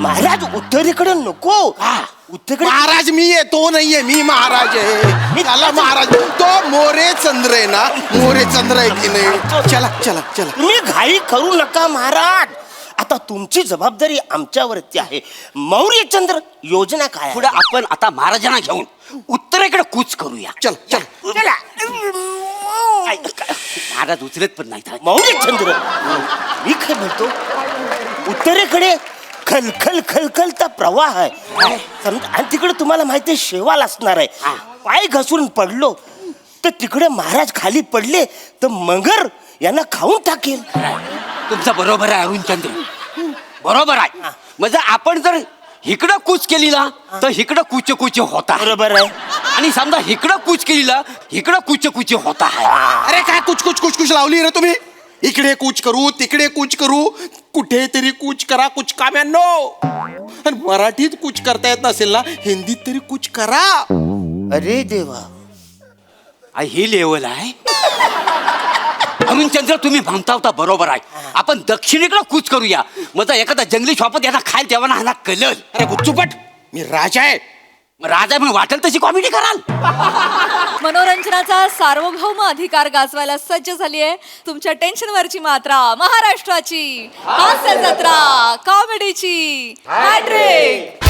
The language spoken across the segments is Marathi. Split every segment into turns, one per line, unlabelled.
महाराज उत्तरेकडे नको. उत्तरेकडे
महाराज मी आहे, तो नाहीये, मी महाराज आहे. मी आला महाराज. तो मोरे चंद्र आहे ना, मोरे चंद्र आहे की नाही. चला चला चला.
तुम्ही घाई करू नका महाराज. आता तुमची जबाबदारी आमच्यावरती आहे. मौर्यचंद्र योजना काय आहे?
पुढे आपण आता महाराजांना घेऊन उत्तरेकडे कूच करूया.
चल चल.
चला.
महाराज उचलत पण नाही.
मौर्यचंद्र मी काय म्हणतो, उत्तरेकडे खलखल खलखलचा प्रवाह आहे. आणि तिकडे तुम्हाला माहिती आहे शेवाल असणार आहे. पाय घसरून पडलो तर तिकडे महाराज खाली पडले तर मगर यांना खाऊन टाकेल.
तुमचं बरोबर आहे अरुणचंद्र, बरोबर आहे. म्हणजे आपण जर इकडं कूच केली ना तर इकडं कुच होता.
बरोबर आहे.
आणि समजा इकडं कूच केली ना इकडं कुच होता है.
अरे काय कुछ लावली रे तुम्ही. इकडे कूच करू, तिकडे कूच करू, कुठेतरी कूच करा. कुछ काम्यांनो. आणि मराठीत कूच करता येत नसेल ना, हिंदीत तरी कूच करा.
अरे देवा,
ही लेवल आहे. अरुणचंद्र तुम्ही म्हणता होता बरोबर आहे. आपण दक्षिणेकडे कूच करूया. म्हणजे एखादा जंगली शॉपत यांना खायला तेव्हा ह्याला कळल.
अरे गुच्चूपट, मी राजा आहे.
राजा म्हणून वाटेल तशी कॉमेडी कराल.
मनोरंजनाचा सार्वभौम अधिकार गाजवायला सज्ज झाली आहे तुमच्या टेन्शनवरची मात्रा, महाराष्ट्राची हास्य जत्रा, कॉमेडीची हॅट्रिक.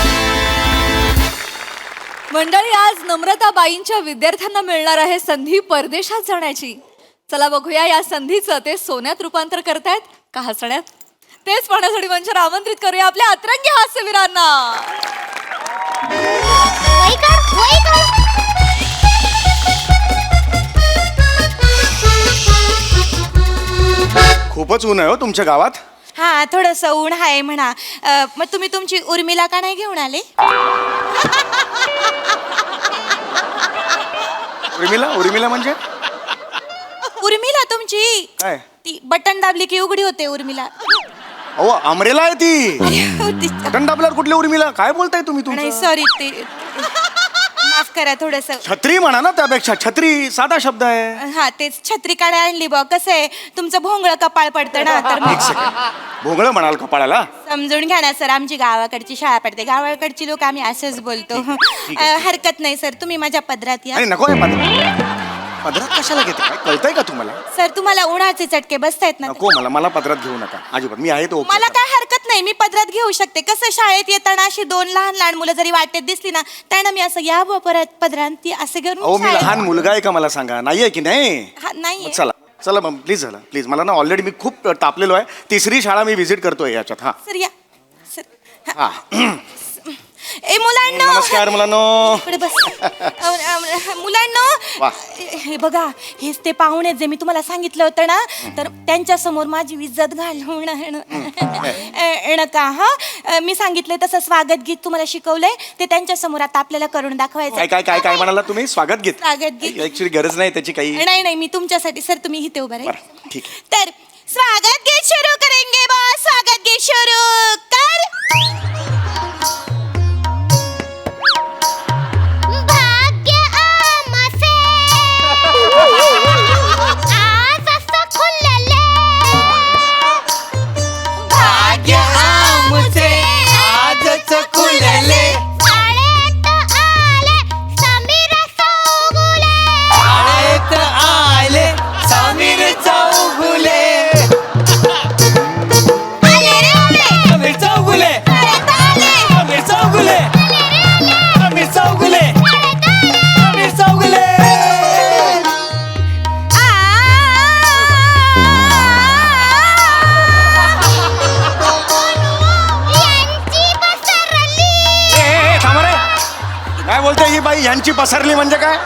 मंडळी, आज नम्रताबाईंच्या विद्यार्थ्यांना मिळणार आहे संधी परदेशात जाण्याची. चला बघूया या संधीचं ते सोन्यात रूपांतर करतायत का हसण्यात. तेच पाहण्यासाठी मंचावर आमंत्रित करूया आपल्या अतरंगी हास्यवीरांना.
खूपच ऊन आहे हो तुमच्या गावात.
हा, थोडस ऊन आहे म्हणा. मग तुम्ही तुमची उर्मिला का नाही घेऊन आले?
उर्मिला म्हणजे
उर्मिला तुमची
काय?
ती बटन दाबली की उघडी होते उर्मिला.
अहो अमरेला आहे ती.
ती-
बटन दाबल्यावर कुठली उर्मिला? काय बोलताय तुम्ही?
नाही
तुमचं
सॉरी, ते माफ करा थोडस.
छत्री म्हणा ना, त्यापेक्षा छत्री साधा शब्द आहे.
हा, तेच छत्रीकडे आणली बा. कसं आहे, तुमचं भोंगळ कपाळ पडतं ना, तर मग
भोंगळ म्हणाल कपाळाला.
समजून घ्या ना सर. आमची गावाकडची शाळा पडते, गावाकडची लोक आम्ही असंच बोलतो. हरकत नाही सर, तुम्ही माझ्या पदरात या.
आणि नको हे पदरात कशाला घेते? काय कळतंय का तुम्हाला?
सर, तुम्हाला उन्हाचे चटके बसतायत ना.
नको, मला पदरात घेऊ नका अजिबात. मी आहे तो.
मला काय हरकत नाही, मी पदरात घेऊ शकते. कसं शाळेत येताना अशी दोन लहान लहान मुलं जरी वाटेत दिसली ना, त्यांना मी असं या परत पदरात ती असं
अहो
घेऊन
मी लहान मुलगा आहे का? मला सांगा. नाहीये की नाही?
नाही.
चला चला मग प्लीज. झालं प्लीज. मला ना ऑलरेडी मी खूप तापलेलो आहे. तिसरी शाळा मी व्हिजिट करतोय याच्यात. हा
सर या सर.
हा.
ए मुलांनो,
नमस्कार मुलांनो.
इकडे बस. मुलांनो,
वा.
हे बघा, हेच ते पाहुणे जे मी तुम्हाला सांगितलं होतं ना, तर त्यांच्या समोर माझी इज्जत घालवून नका. हा, मी सांगितलंय तसं स्वागत गीत तुम्हाला शिकवलंय ते त्यांच्या समोर आता आपल्याला करून दाखवायचं.
काय काय काय काय म्हणाला तुम्ही? स्वागत गीत?
स्वागत गीत.
ऍक्च्युली गरज नाही त्याची काही.
नाही नाही, मी तुमच्यासाठी सर, तुम्ही इथे उभं राहा.
बरं, ठीक आहे.
तर स्वागत गीत सुरू करेंगे बॉस. स्वागत गीत सुरू कर.
यांची पसरली म्हणजे काय?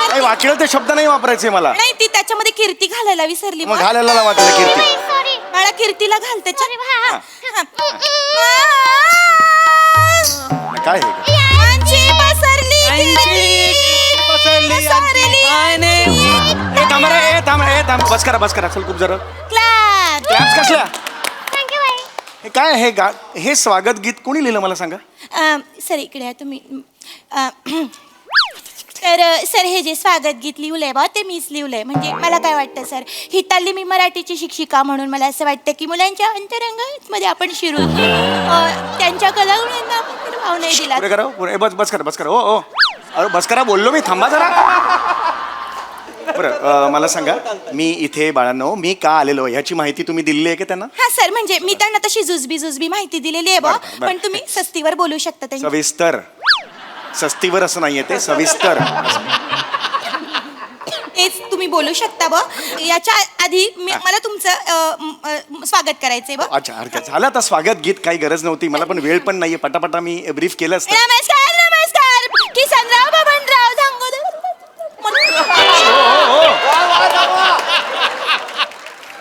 काही वाचलं ते शब्द नाही वापरायचे मला.
नाही, ती त्याच्यामध्ये कीर्ती घालायला विसरली.
मग घालायला वाटलं कीर्ती.
मला कीर्तीला घालते.
काय हे?
यांची पसरली
थांब. बस करा चल खूप जरा.
क्लॅप.
क्लॅप्स कसल्या? हे काय हे स्वागत गीत कोणी लिहिलं मला सांगा?
सर इकडे या तुम्ही. तर सर, हे जे स्वागत गीत लिहिलंय बा, ते मीच लिहिलंय. म्हणजे मला काय वाटतं सर, हिताली मी मराठीची शिक्षिका म्हणून मला असं वाटतं की मुलांच्या अंतरंगामध्ये आपण शिरू. त्यांच्या कलागुणांना आपण भाव नाही दिला.
पुढे करा पुढे बस करा ओ ओ अरे बस करा बोललो मी, थांबा जरा. बरं मला सांगा, मी इथे बाळांनो मी का आलेलो ह्याची माहिती तुम्ही दिलेली आहे की त्यांना?
हा सर, म्हणजे मी त्यांना तशी जुजबी माहिती दिलेली आहे बा,
बरं.
पण तुम्ही सस्तीवर बोलू शकता त्यांच्या.
सविस्तर, सस्तीवर असं नाहीये ते, सविस्तर.
तेच तुम्ही बोलू शकता बा. याच्या आधी मला तुमचं स्वागत करायचंय बा.
अच्छा हरकत झालं आता स्वागत गीत काही गरज नव्हती, मला पण वेळ पण नाहीये, पटापटा मी ब्रीफ केलं असतं.
नमस्कार किसनराव बबनराव झांगोदर.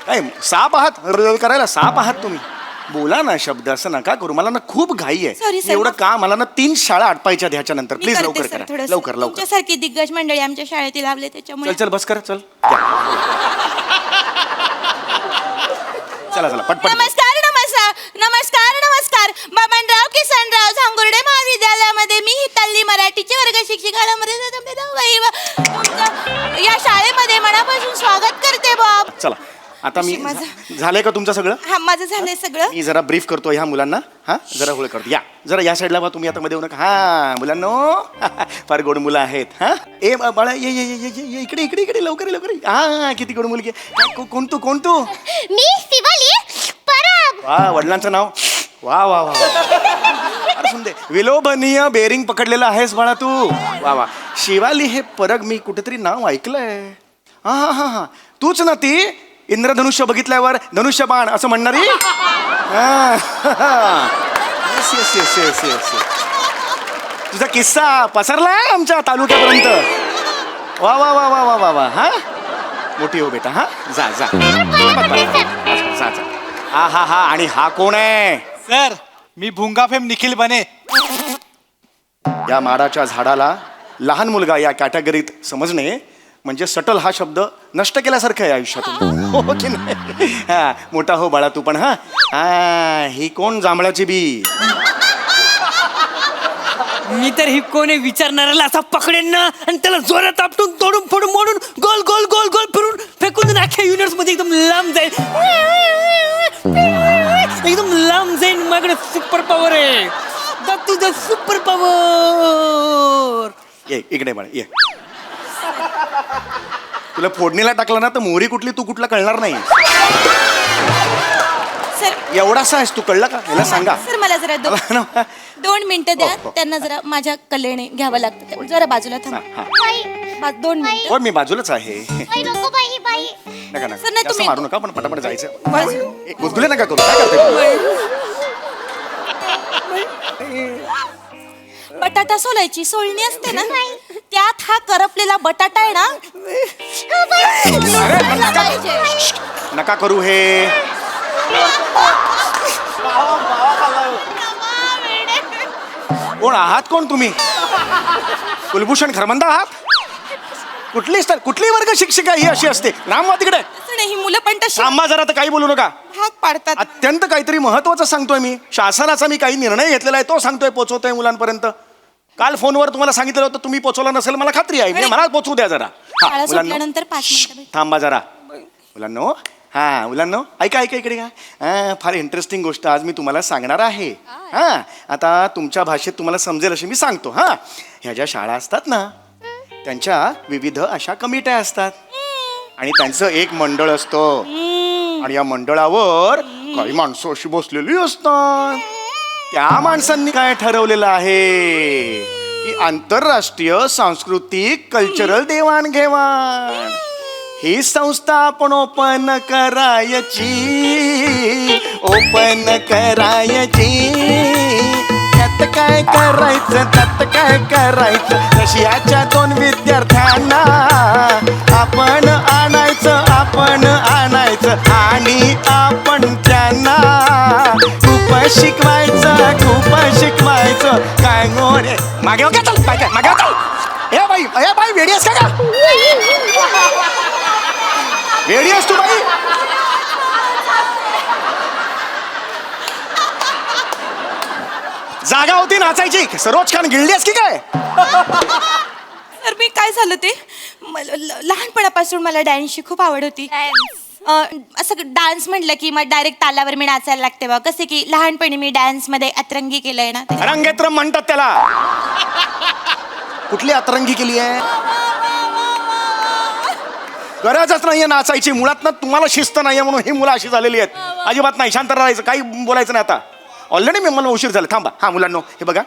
काय साप आहात करायला, साप आहात तुम्ही, बोला ना शब्द, असं नका करू, मला ना खूप घाई आहे.
Sorry, sir.
एवढं का, मला ना 3 शाळा आटपायच्या ह्याच्या नंतर,
मी
प्लीज
करते
लवकर
सर
करा,
थोडंसं.
लवकर लवकर.
तुमच्यासारखी दिग्गज मंडळी आमच्या शाळेतील लावले त्याच्यामुळे.
चल बस करा चल या. चला पटपट.
नमस्कार बबनराव किसनराव झांगुर्डे महाविद्यालयामध्ये मी हिताल्ली मराठीची वर्ग शिक्षिका या शाळेमध्ये मनापासून स्वागत करते बाब.
चला आता मी झालंय का तुमचं सगळं?
हा माझं झालंय सगळं.
मी जरा ब्रीफ करतो ह्या मुलांना. हा जरा होळ करतो, या जरा या साईडला बा तुम्ही, आता मध्ये येऊ नका. हा मुलांनो फार गोड मुलं आहेत. हा ए बाळा ये ये ये ये इकडे इकडे इकडे लवकर लवकर. हा किती गोड मुलगी आहे. कोण तू?
मी शिवाली परब.
वा वडिलांचं नाव, वा वा वा फार सुंदर, विलोभनीय बेरिंग पकडलेलं आहेस बाळा तू. वा वा शिवाली हे परग मी कुठेतरी नाव ऐकलंय. हा हा हा हा तूच ना ती इंद्रधनुष्य बघितल्यावर धनुष्य बाण असं म्हणणारी? Yes yes yes yes yes. तुझा किस्सा पसरलाय आमच्या तालुक्यापर्यंत. वा वा वा वा वा वा वा. हा मोठी हो बेटा. हा जा जा जा जा. हा हा हा आणि हा कोण आहे?
सर मी भुंगाफेम निखिल बने.
या माडाच्या झाडाला लहान मुलगा या कॅटेगरीत समजणे म्हणजे सटल हा शब्द नष्ट केल्यासारखं आहे आयुष्यातून. हो की नाही? हा मोठा हो बाळा तू पण. हा हा ही कोण जांभळाची बी?
मी तर ही कोणी विचारणाऱ्याला असा पकडेन ना आणि त्याला जोरात आपटून तोडून फोडून मोडून गोल गोल गोल गोल फिरून फेकून अख्ख्या युनिवर्स मध्ये एकदम लांब जाईल. एकदम लांब जाईन. माझ्याकडे सुपर पॉवर आहे. तुझं सुपर पॉवर.
ये इकडे बाळा ये. तुला फोडणीला टाकलं ना तर मोहरी कुठली तू कुठला कळणार नाही.
सर
एवढासा आहेस तू, कळलं का? मला सांगा.
सर मला जरा 2 मिनिटं द्या. त्यांना जरा माझ्या कलेने घ्यावं लागतं. जरा बाजूला
हा,
थांबा.
हा.
2 मिनिटं.
हो मी बाजूलाच आहे.
बाई नको बाई बाई.
नका नका
सर, नाही,
जास्त
तुम्ही-
मारू नका, पण पटापट जायचं.
बाजू-
गुदगुले नका करू. काय करते?
बटाटा सोलायची सोलणी असते ना, त्यात हा करपलेला बटाटा आहे ना, सोलायला पाहिजे.
नका करू हे. कोण आहात कोण तुम्ही? कुलभूषण खरमंदा आहात? कुठली वर्ग शिक्षिका ही अशी असते? रामवा तिकडे.
असं नाही, ही मुलं पण तशी
थांबा जरा, तर काही बोलू नका.
भाग पाडतात.
अत्यंत काहीतरी महत्वाचं सांगतोय मी. शासनाचा मी काही निर्णय घेतलेला आहे तो सांगतोय, पोचवतोय मुलांपर्यंत. काल फोनवर तुम्हाला सांगितलं होतं, तुम्ही पोचवला नसेल मला खात्री आहे. मला पोचवू द्या जरा. हा,
शाळा
मुलांनो
सुटल्यानंतर 5 मिनिटं भेट.
थांबा जरा. मुलांनो हा मुलांनो ऐका इकडे का. फार इंटरेस्टिंग गोष्ट आज मी तुम्हाला सांगणार आहे. हा आता तुमच्या भाषेत तुम्हाला समजेल अशी मी सांगतो. हा ह्या ज्या शाळा असतात ना त्यांच्या विविध अशा कमिट्या असतात आणि त्यांचं एक मंडळ असतं आणि या मंडळावर काही माणसं अशी बसलेली असतात. त्या माणसांनी काय ठरवलेलं आहे की आंतरराष्ट्रीय सांस्कृतिक कल्चरल देवाणघेवाण ही संस्था आपण ओपन करायची. त्यात काय करायचं रशियाच्या 2 विद्यार्थ्यांना आपण आणायचं आणि आपण त्यांना खूप शिकवायचं. काय गोरे मागे का चल मागे चल. ए बाई वेडी आहेस का? वेडी आहेस तू बाई? जागा होती नाचायची, सरोज खान गिळली आहेस की काय?
तर मी काय झालं ते लहानपणापासून मला डान्सची खूप आवड होती. असं डान्स म्हटलं की मग डायरेक्ट तालावर मी नाचायला लागते बा. कसं की लहानपणी मी डान्स मध्ये अतरंगी केलंय ना.
रंगेत्रम म्हणतात त्याला. कुठली अतरंगी केली आहे? गरजच नाहीये नाचायची मुळात ना. तुम्हाला शिस्त नाहीये म्हणून ही मुलं अशी झालेली आहेत. अजिबात नाही, शांत राहायचं, काही बोलायचं नाही आता. ऑलरेडी मला उशीर झाला. थांबा. हां मुलांनो, हे बघा,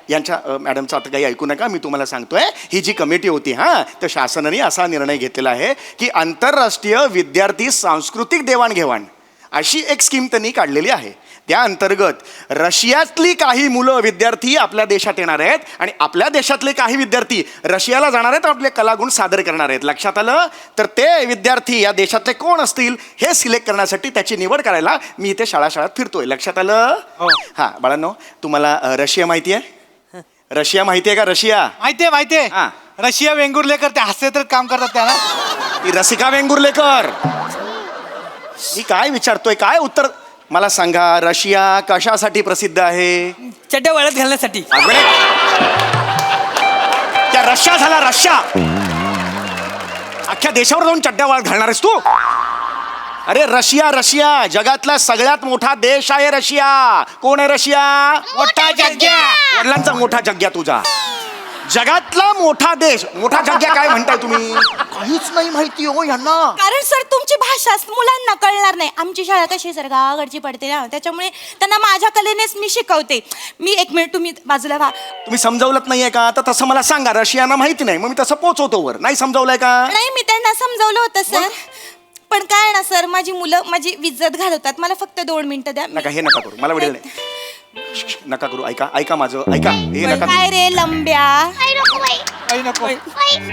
यांच्या मॅडमचं आता काही ऐकू नका. मी तुम्हाला सांगतोय, ही जी कमिटी होती तर शासनाने असा निर्णय घेतलेला आहे की आंतरराष्ट्रीय विद्यार्थी सांस्कृतिक देवाणघेवाण अशी एक स्कीम त्यांनी काढलेली आहे. त्या अंतर्गत रशियातली काही मुलं विद्यार्थी आपल्या देशात येणार आहेत आणि आपल्या देशातले काही विद्यार्थी रशियाला जाणार आहेत, आपले कलागुण सादर करणार आहेत. लक्षात आलं? तर ते विद्यार्थी या देशातले कोण असतील हे सिलेक्ट करण्यासाठी, त्याची निवड करायला मी इथे शाळात फिरतोय. लक्षात आलं? हां बाळांनो, तुम्हाला रशिया माहिती आहे? रशिया माहिती आहे का? रशिया
माहितीये.
हा.
रशिया वेंगुर्लेकर ते हास्यचित्रात काम करतात त्याला.
ती रसिका वेंगुर्लेकर. मी काय विचारतोय, काय उत्तर मला सांगा. रशिया कशासाठी प्रसिद्ध आहे?
चड्ड्या वाळत घालण्यासाठी.
अगं, त्या रशिया झाला रशिया. अख्ख्या देशावर जाऊन चड्ड्या वाळत घालणार आहेस तू? अरे रशिया जगातला सगळ्यात मोठा देश आहे रशिया. कोण आहे रशिया?
मोठा जग्या.
वडिलांचा मोठा जग्या तुझा. जगातला मोठा देश. मोठा जग्या काय म्हणताय तुम्ही? काहीच नाही माहिती हो यांना.
कारण सर तुमची भाषा मुलांना कळणार नाही. आमची शाळा कशी सर गावाकडची पडते ना, त्याच्यामुळे त्यांना माझ्या कलेनेच मी शिकवते. मी 1 मिनिट तुम्ही बाजूला व्हा.
तुम्ही समजावलंच नाहीये का? तर तसं मला सांगा. रशियाना माहिती नाही, मग मी तसं पोचवतो वर. नाही समजावलंय का?
नाही, मी त्यांना समजावलं होतं सर. पण काय ना सर, माझी मुलं माझी विज्जत घालवतात. मला फक्त 2 मिनिटं द्या.
नका, हे नका करू, मला वेळ नाही. नका करू. ऐका माझं, ऐका. हे नका
काय रे लंब्या?
काही नको बाई
काही नको.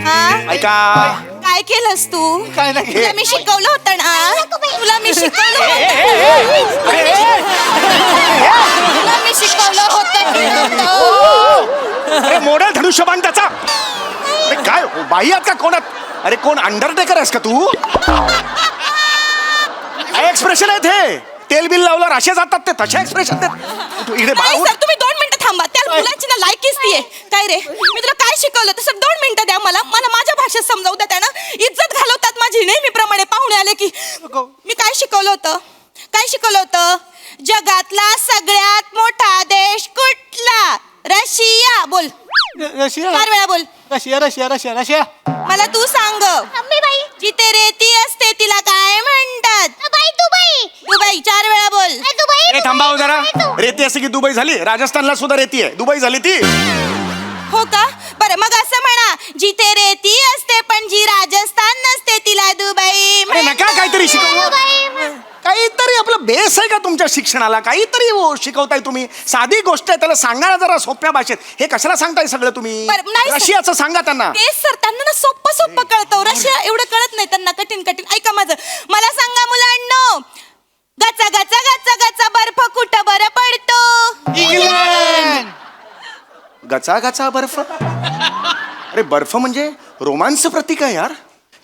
हा?
ऐका.
काय केलंस तू?
काय नाही.
तुला मी शिकवलं होतं ना. तुला मी शिकवलं होतं की नव्हतं?
अरे मोडल धनुष्यबाण त्याचा. अरे काय बाई आहात का? कोणात? अरे कोण अंडरटेकर आहेस का तू? काय एक्सप्रेशन आहेत हे? तेल बिल लावलं राशे जातात ते तसे एक्सप्रेशन देत. इकडे
नाही सर, तुम्ही 2 मिनिटं थांबा. त्या मुलांची ना लायकीच ती आहे. काय रे, मी तुला काय शिकवलं तर सर 2 मिनिटं द्या मला. माझ्या भाषेत समजावू द्या. त्यांना इज्जत घालवतात माझी नेहमीप्रमाणे. पाहुणे आले की मी काय शिकवलं होतं? जगातला सगळ्यात मोठा देश कुठला? रशिया. बोल.
रशिया.
4 वेळा बोल.
रशिया.
मला तू सांग.
मम्मी बाई
जिथे रेती असते तिला काय म्हणतात?
बाई
दुबई. 4 वेळा बोल.
दुबई
ए थांबा हो जरा. रेती असते की दुबई झाली? राजस्थानला सुद्धा रेती आहे. दुबई झाली ती.
हो का? बरं मग असं म्हणा, जिथे रेती असते पण जी राजस्थान नसते तिला दुबई
अरे नका काहीतरी शिकवू. काहीतरी आपलं बेस आहे का तुमच्या शिक्षणाला? काहीतरी शिकवताय तुम्ही. साधी गोष्ट आहे, त्याला सांगा जरा सोप्या भाषेत. हे कशाला सांगताय सगळं तुम्ही?
बरं, नाही सर.
रशियाचं सांगा त्यांना.
तेच सर, त्यांना ना सोप्पं कळतं. रशिया एवढं कळत नाही त्यांना, कठीण. ऐका माझं. मला सांगा मुलांनो, गचा गचा गचा गचा बर्फ कुठं बरं पडतो?
इंग्लंड.
गचा गचा बर्फ. अरे बर्फ म्हणजे रोमांस प्रतीक आहे यार.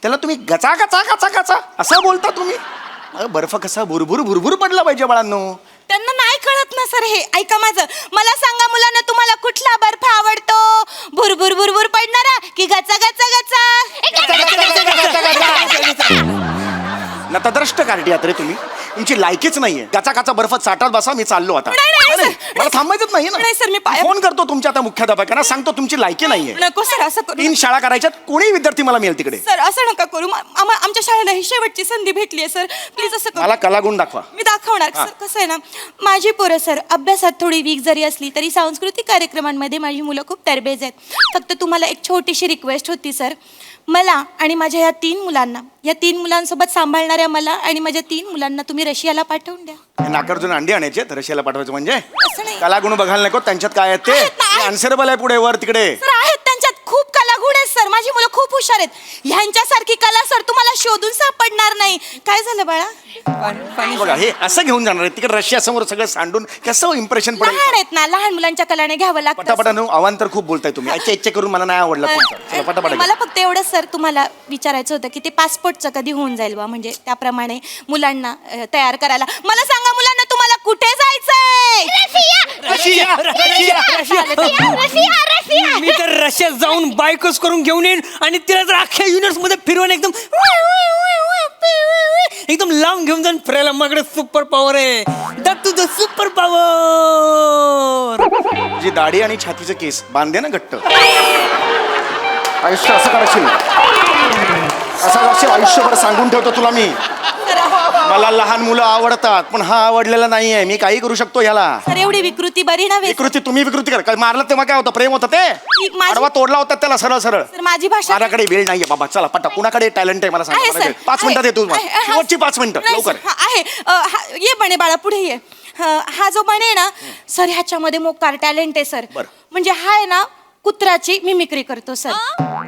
त्याला तुम्ही गचा गचा गचा गचा असं बोलता तुम्ही? अरे बर्फ कसा भुरभुर पडला पाहिजे बाळांनो.
त्यांना नाही कळत ना सर हे. ऐका माझं. मला सांगा मुलांना, तुम्हाला कुठला बर्फ आवडतो? भुरभुर पडणारा की गचा गचा गचा?
नतद्रष्ट कार्टी आहात रे तुम्ही. तुमची लायकीच नाहीये. गचा गचा बर्फ चाटत बसा. मी चाललो आता.
नाही,
नाही, मला थांबायचंच नाही
नाही, सर, मी
ना. फोन करतो तुमच्या आता मुख्याध्यापकांना, सांगतो तुमची लायकी नाहीये.
नको सर, असं करू
3 शाळा करायच्यात. कोणी विद्यार्थी मला मिळेल तिकडे.
सर. असं नका करू. आमच्या शाळेला ही शेवटची संधी भेटली आहे सर. प्लीज असं करू.
मला कलागुण दाखवा.
मी दाखवणार सर. कसं आहे ना, माझी पोरं सर अभ्यासात थोडी वीक जरी असली तरी सांस्कृतिक कार्यक्रमांमध्ये माझी मुलं खूप तरबेज आहेत. फक्त तुम्हाला एक छोटीशी रिक्वेस्ट होती सर. मला आणि माझ्या या 3 मुलांना, या 3 मुलांसोबत सांभाळणाऱ्या मला आणि माझ्या 3 मुलांना तुम्ही रशियाला पाठवून द्या.
नाकार्जुन अंडी आणायचे रशियाला पाठवायचं म्हणजे?
असं नाही.
कलागुण बघायला नको त्यांच्यात. काय आहेत
आहेत ना,
ते
आहेत.
अनसरेबल आहे पुढे वर तिकडे.
सर आहेत त्यांच्यात खूप कलागुण आहेत सर. माझी मुलं खूप हुशार आहेत. ह्यांच्यासारखी कला सर तुम्हाला शोधून सापडणार नाही. काय झालं बाळा?
बघा हे असं घेऊन जाणार आहे तिकडे रशिया समोर सगळं सांडून कसं इम्प्रेशन पडेल.
लहान आहेत ना, लहान मुलांच्या कलाने घ्यावं लागतं.
पटापटा अवांतर खूप बोलताय तुम्ही. इच्छा करून मला नाही आवडलं तुमचं. चला, पटापटा
मला फक्त एवढंच सर तुम्हाला विचारायचं होतं की ते पासपोर्टचं कधी होऊन जाईल बा, म्हणजे त्याप्रमाणे मुलांना तयार करायला. मला सांगा मुलांना, तुम्हाला कुठे जायचंय?
मी तर रशियात जाऊन बायकोच करून घेऊन येईन आणि तिला जर अख्ख्या युनिव्हर्स मध्ये फिरवून एकदम एकदम लांब घेऊन जाऊन फिरायला माझ्याकडे सुपर पॉवर आहे. दॅट तुझं सुपर पॉवर.
जी दाढी आणि छातीचे केस बांधे ना घट्ट, आयुष्य असं करशील, असं करशील आयुष्यभर. सांगून ठेवतो तुला मी. मला लहान मुलं आवडतात, पण हा आवडलेला नाहीये. मी काही करू शकतो ह्याला.
सर एवढी विकृती बरी नव्हे.
विकृती तुम्ही विकृती कर. काय मारलं तेव्हा काय होतं? प्रेम होतं ते.
माझी-
आडवा तोडला होता त्याला सरळ सरळ.
सर माझी भाषा
माझ्याकडे वेळ नाहीये बाबा. चला पटा, कुणाकडे टॅलेंट आहे मला
आहे
सांग.
सर.
5 मिनिटात येतो
आहे, आहे, आहे.
शेवटची 5 मिनिटं
नाही,
लवकर.
सर, आहे ये बने बाळा पुढे ये. हा जो बने ना सर ह्याच्यामध्ये मोकार टॅलेंट आहे सर.
बरं.
म्हणजे हा आहे ना कुत्र्याची मिमिक्री करतो सर.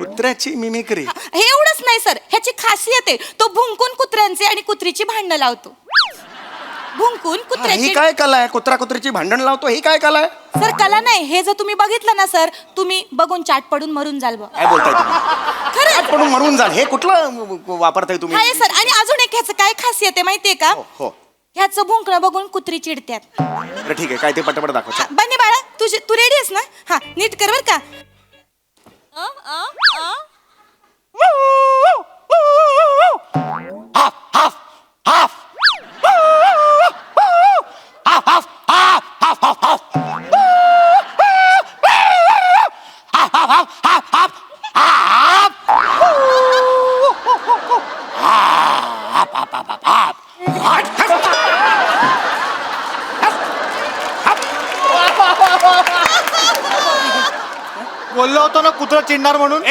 कुत्र्याची मिमिक्री.
हे एवढंच नाही सर, ह्याची खासियत आहे तो भुंकून कुत्र्यांचे आणि कुत्रीची भांडणं लावतो. भुंकून
ही
कुत्र्याची.
काय कला आहे? कुत्रा कुत्रीची भांडण लावतो, ही काय कला आहे?
सर कला नाही, हे जर तुम्ही बघितलं ना सर, तुम्ही बघून चाट पडून मरून जाल बा.
काय बोलताय तुम्ही?
खरं
पडून मरून जाल. हे कुठलं वापरताय तुम्ही?
आहे सर. आणि अजून एक ह्याचं काय खासियत आहे माहितीये का?
हो.
ह्याचं भुंकणं बघून कुत्री चिडत्यात.
बरं ठीक आहे, काय ते पटापट दाखव. चल.
बने बाळा तू रेडी आहेस ना? हा नीट कर बर का.
बोललो होतो ना कुत्रा चिडणार म्हणून.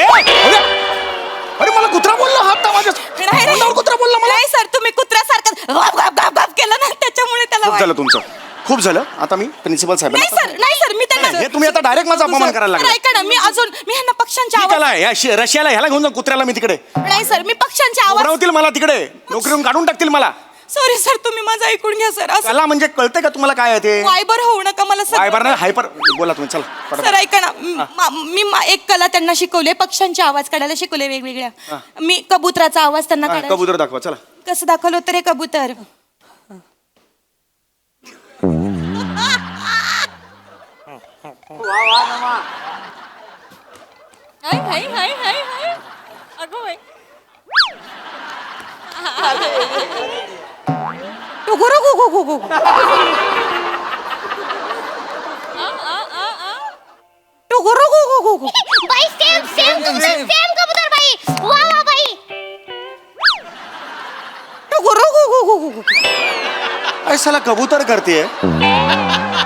अरे मला कुत्रा बोलला हा आता माझ्या
नाही, नाही.
तोंडावर कुत्रा बोलला मला.
नाही सर तुम्ही कुत्र्यासारखं गाप गाप गाप गाप केलं ना त्याच्यामुळे त्याला
खूप झालं
वाटलं.
तुमचं, खूप झालं. आता मी प्रिन्सिपल
नाही
साहेबांना.
सर नाही सर मी त्यांना
हे तुम्ही आता डायरेक्ट माझा अपमान करायला
सर,
लागला.
ऐका ना मी ह्यांना पक्ष्यांच्या
ठीक
आवाज
आहे या रशियाला ह्याला घेऊन जा कुत्र्याला मी तिकडे.
नाही सर मी पक्ष्यांच्या आवाज.
उडवतील मला तिकडे, नोकरीवरून काढून टाकतील मला.
सॉरी सर तुम्ही माझं ऐकून घ्या सर. असं
कला म्हणजे कळतंय का तुम्हाला काय आहे ते?
वायबर होऊ नका मला सर.
वायबर नाही हायपर. बोला तुम्ही चला
सर
पटापट.
ऐका ना एक कला त्यांना शिकवले, पक्ष्यांचे आवाज काढायला शिकवले वेगवेगळ्या. मी कबुतराचा आवाज त्यांना
हा,
काढायला.
कबूतर दाखवा चला.
कसं दाखवलं होतं रे कबूतर?
हाय हाय हाय हाय हाय अगं बाई.
टुगुरु गु गु गु गु. टुगुरु गु गु गु गु.
बाई सेम सेम तुमचं सेम कबूतर बाई. वा वा बाई.
टुगुरु गु गु गु गु गु.
ऐसाला कबूतर करते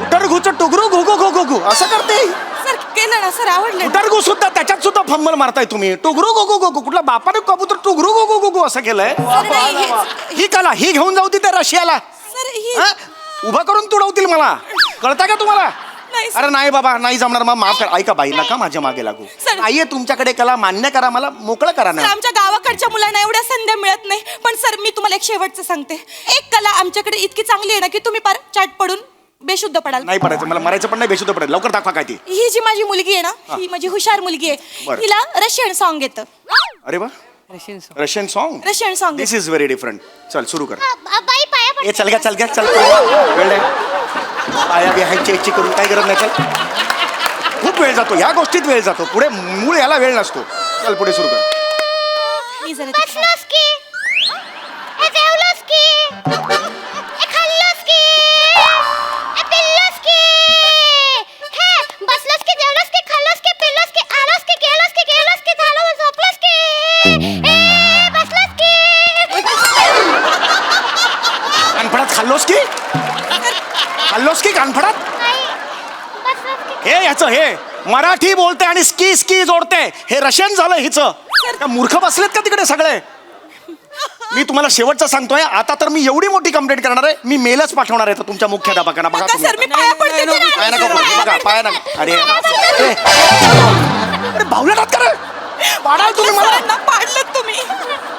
उटरगुच टुगरू घुगू घुगू घु असं करते.
सर केलं ना सर आवडलं.
उटरगू सुद्धा त्याच्यात सुद्धा फंबल मारताय तुम्ही. टुगरू घुगू घुगू कुठला बापाने कबूतर टुगरू घुगू घुगू असं केलंय?
सर नाही हेच-
ही कला ही घेऊन जाऊ ती त्या रशियाला.
सर ही
हा? उभा करून तुडवतील मला. कळतं का तुम्हाला?
नाही सर.
अरे नाही बाबा नाही जमणार. मग माफ करा. ऐका बाई नका माझ्या मागे लागू.
सर.
नाहीये तुमच्याकडे कला, मान्य करा, मला मोकळं करा
सर,
ना.
आमच्या गावाकडच्या मुलांना एवढ्या संध्या मिळत नाही. पण सर मी तुम्हाला एक शेवटचं सांगते. एक कला आमच्याकडे इतकी चांगली आहे ना की तुम्ही पार चाट पडून बेशुद्ध पडाल.
नाही पडायचं मला, मरायचं पण नाही, बेशुद्ध पडायचं. लवकर दाखवा काय ती.
ही जी माझी मुलगी आहे ना ही माझी हुशार मुलगी आहे.
बरं.
हिला रशियन सॉन्ग येतं.
अरे वा Russian song.
Russian song
this is very different. चल सुरू कर.
बाई पाया पड.
ए चल घ्या चल वेळ नाही. आया बिहायची इच्छी करून काही गरज नाही. चल खूप वेळ जातो ह्या गोष्टीत, वेळ जातो पुढे मूळ याला वेळ नसतो. चल पुढे सुरू कर.
मी जरा तिकडे-
बसलोस की. हे जेवलोस की. हे खाल्लोस की. हे पिल्लोस की. हे बसलोस की, जेवलोस की, खाल्लोस की, पिल्लोस की, आलोस की, गेलोस की, गेलोस की, झालो झोपलोस की. ए बसलोस की.
कानफडात खाल्लोस की? खाल्लोस की कानफडात?
नाही. बसलोस की.
हे याचं हे मराठी बोलते आणि स्की स्की जोडते. हे रशियन झालं हिचं. का मूर्ख बसलेत का तिकडे सगळे? मी तुम्हाला शेवटचं सांगतोय आता तर मी एवढी मोठी कंप्लेंट करणार आहे. मी मेलच पाठवणार आहे तुमच्या मुख्याध्यापकांना. बघा
नका
तुम्ही
सर मी
आता.
पाया पडते.
नाही,
ते
पाय नका
ना.
पडू. बघा पाय नका. अरे बावल्यात करा पाडाल तुम्ही मला.
सरांना पाडलं तुम्ही.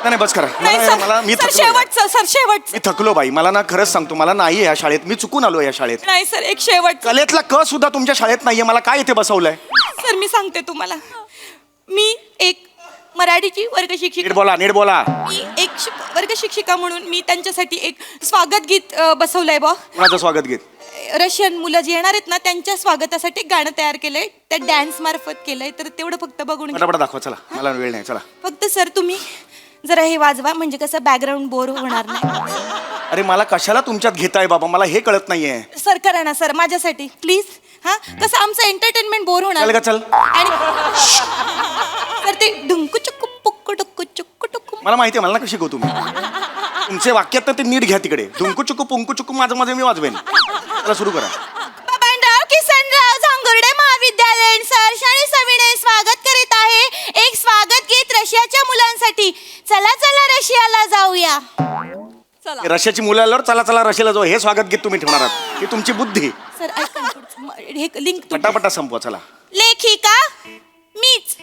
नाही बस करा.
नाही
मला मी
सर
थकलो.
शेवटचं सर शेवटचं.
मी थकलो बाई. मला ना खरंच सांगतो मला नाही या शाळेत. मी चुकून आलो या शाळेत.
नाही सर एक शेवटचं.
कलेतला क सुद्धा तुमच्या शाळेत नाहीये. मला काय इथे बसवलंय?
सर मी सांगते तुम्हाला. मी एक मराठीची वर्ग
नीट
शिक्षिका.
बोला नीट बोला.
मी एक वर्ग शिक्षिका म्हणून मी त्यांच्यासाठी एक स्वागत गीत बसवलंय बा.
कुणाचं स्वागत गीत?
रशियन मुलं जी येणार आहेत ना त्यांच्या स्वागतासाठी एक गाणं तयार केलंय. त्या डान्स मार्फत केलंय. तर तेवढं फक्त बघून घ्या.
पटापट दाखवा चला. मला वेळ नाही. चला
फक्त सर तुम्ही जरा हे वाजवा म्हणजे कसं बॅकग्राऊंड बोर होणार नाही.
अरे मला कशाला तुमच्यात घेताय बाबा, मला हे कळत नाहीये.
सर करा ना सर माझ्यासाठी प्लीज. हा कसं आमचं एंटरटेनमेंट बोर होणार.
चल का चल.
आणि सर ते डुंकू चुक्कू पुक्कू टुक्कू चुक्कू टुक्कू.
मला माहिती आहे, मला नका शिकवू तुम्ही. तुमचे वाक्यात ना ते नीट घ्या तिकडे. दुंकू चुकू पुंकू चुकू माझं माझं मी वाजवेन. चला सुरू करा.
बबनराव किसनराव झांगुर्डे महाविद्यालय सर शाळे सविनय स्वागत करीत आहे. एक स्वागत गीत रशियाच्या मुलांसाठी. चला चला रशियाला जाऊया.
चला
रशियाची मुलं आल्यावर चला चला रशियाला जाऊ हे स्वागत गीत तुम्ही ठेवणार आहात. ही तुमची बुद्धी.
सर ऐका ना थोडंसं. हे लिंक
पटापटा संपवा चला.
लेखिका मीच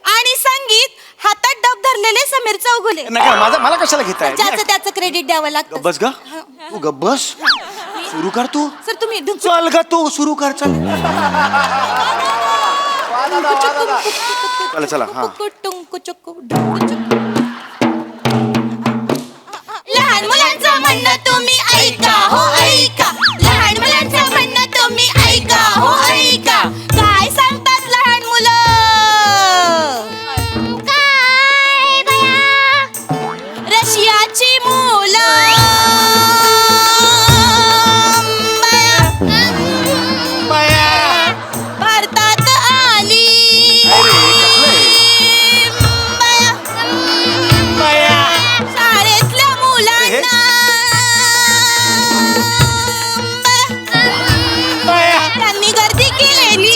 आणि संगीत हातात डब धरलेले समीर चौगुले.
नका माझा मला कशाला घेताय.
ज्याचं त्याचं क्रेडिट द्यावं लागतं.
गब्बस ग तू गब्बस. सुरू कर तू.
सर तुम्ही
चल ग तू सुरू कर चल. चला चला हा.
लहान मुलांचं म्हणणं तुम्ही ऐका हो ऐका. लहान मुलांचं म्हणणं तुम्ही ऐका हो ऐका. काय सांगतात लहान मुलं.
काय बया
रशियाची मुलं भारतात आली. शाळेतल्या मुलांना त्यांनी गर्दी केलेली.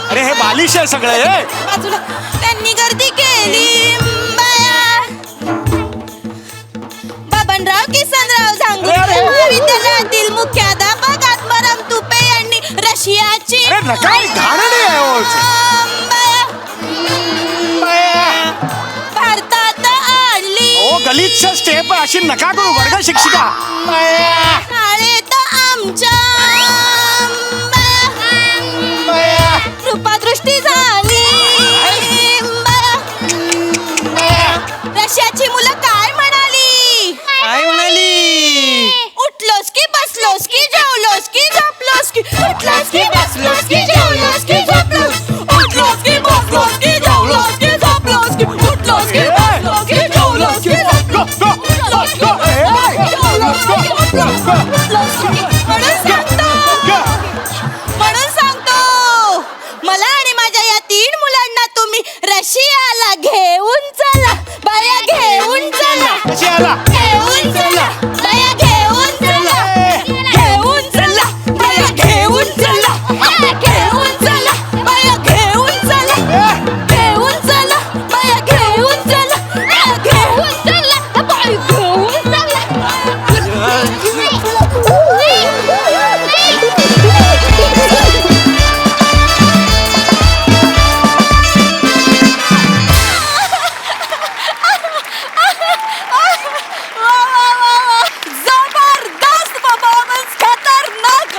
अरे हे बालिश आहे सगळं हे.
बाजूला त्यांनी गर्दी केली. बबनराव किसनराव झांगुर्डे महाविद्यालयातील मुख्याध्यापक आत्माराम तुपे यांनी रशियाची
अरे नका घाणेरडी आहे हो.
भारतात आणली.
ओ गलिच्छ स्टेप अशी नका करू वर्ग शिक्षिका.
शाळेत आमच्या कृपादृष्टी झाली. रशियाची मुलं काय म्हणाली.
काय म्हणाली.
उठलोस की बसलोस की जेवलोस की झोपलोस की. उठलोस की बसलोस की जेवलोस की झोपलोस. उठलोस की बसलोस की जेवलोस की झोपलोस की. उठलोस की बसलोस की जेवलोस की झोपलोस की. उठलोस की जेवलोस की झोपलोस की. म्हणून सांगतो मला आणि माझ्या या 3 मुलांना तुम्ही रशियाला घेऊन चला. बाया घेऊन चला.
रशियाला
घेऊन चला. बाया घेऊन चला. घेऊन चला. बाया घेऊन चला. घेऊन चला. बाया घेऊन चला. घेऊन चला. बाया घेऊन चला. घेऊन चला. बाया घेऊन
जबरदस्त परफॉर्मन्स. खतरनाक.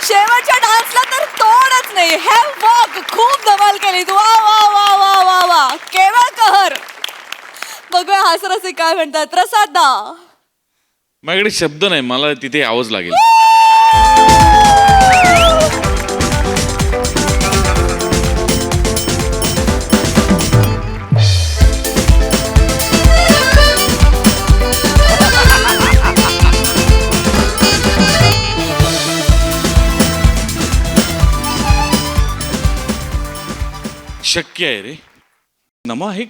शेवटच्या डान्सला तर तोडच नाही. हे वॉक खूप धमाल केली तू. वा वा वा वा वा वा केवळ कहर. बघूया हासरसी काय म्हणतात. प्रसाद दा.
माझ्याकडे शब्द नाही, मला तिथे यावंच लागेल. शक्य आहे रे नमा. हे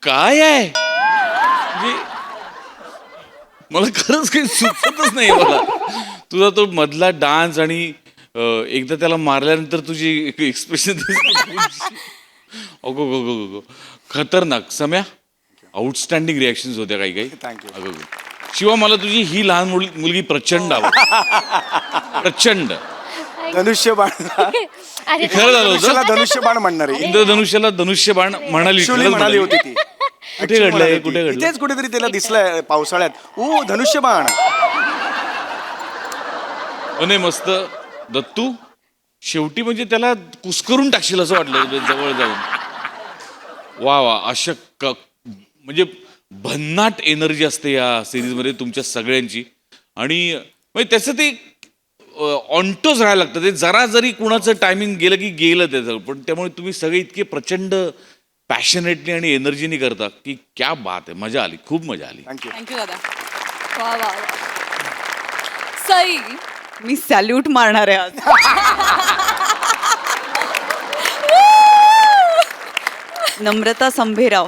काय आहे म्हणजे मला खरंच काही सुचतच नाही. मला तुझा तो मधला डान्स आणि एकदा त्याला मारल्यानंतर तुझी एक्सप्रेशन अगो गो गो गो खतरनाक. सम्या आउटस्टँडिंग रिॲक्शन्स होत्या काही काही.
थँक्यू.
अगो शिवा मला तुझी ही लहान मुलगी प्रचंड आवडते. प्रचंड.
धनुष्यबाण.
अरे
खरं झालं
धनुष्याला
होतं.
धनुष्यबाण म्हणणार आहे.
इंद्रधनुष्याला धनुष्यबाण म्हणाली.
Actually
खरंच
म्हणाली होती ती.
कुठे घडलंय कुठे घडलं.
इथेच कुठेतरी त्याला दिसलंय पावसाळ्यात. ओ धनुष्यबाण.
नाही मस्त. दत्तू शेवटी म्हणजे त्याला कुस्करून टाकशील असं वाटलं जवळ जाऊन. वा वा अशा म्हणजे भन्नाट एनर्जी असते या सिरीजमध्ये तुमच्या सगळ्यांची. आणि म्हणजे त्याचं ते ऑनटोच राहायला लागतं. ते जरा जरी कुणाचं टायमिंग गेलं की गेलं त्याचं. पण त्यामुळे तुम्ही सगळे इतके प्रचंड पॅशनेटली आणि एनर्जीनी करता की क्या बात आहे. मजा आली, खूप मजा आली.
थँक्यू.
थँक्यू दादा. वा वा वा. सई
मी सॅल्यूट मारणार आहे आज. नम्रता संभेराव,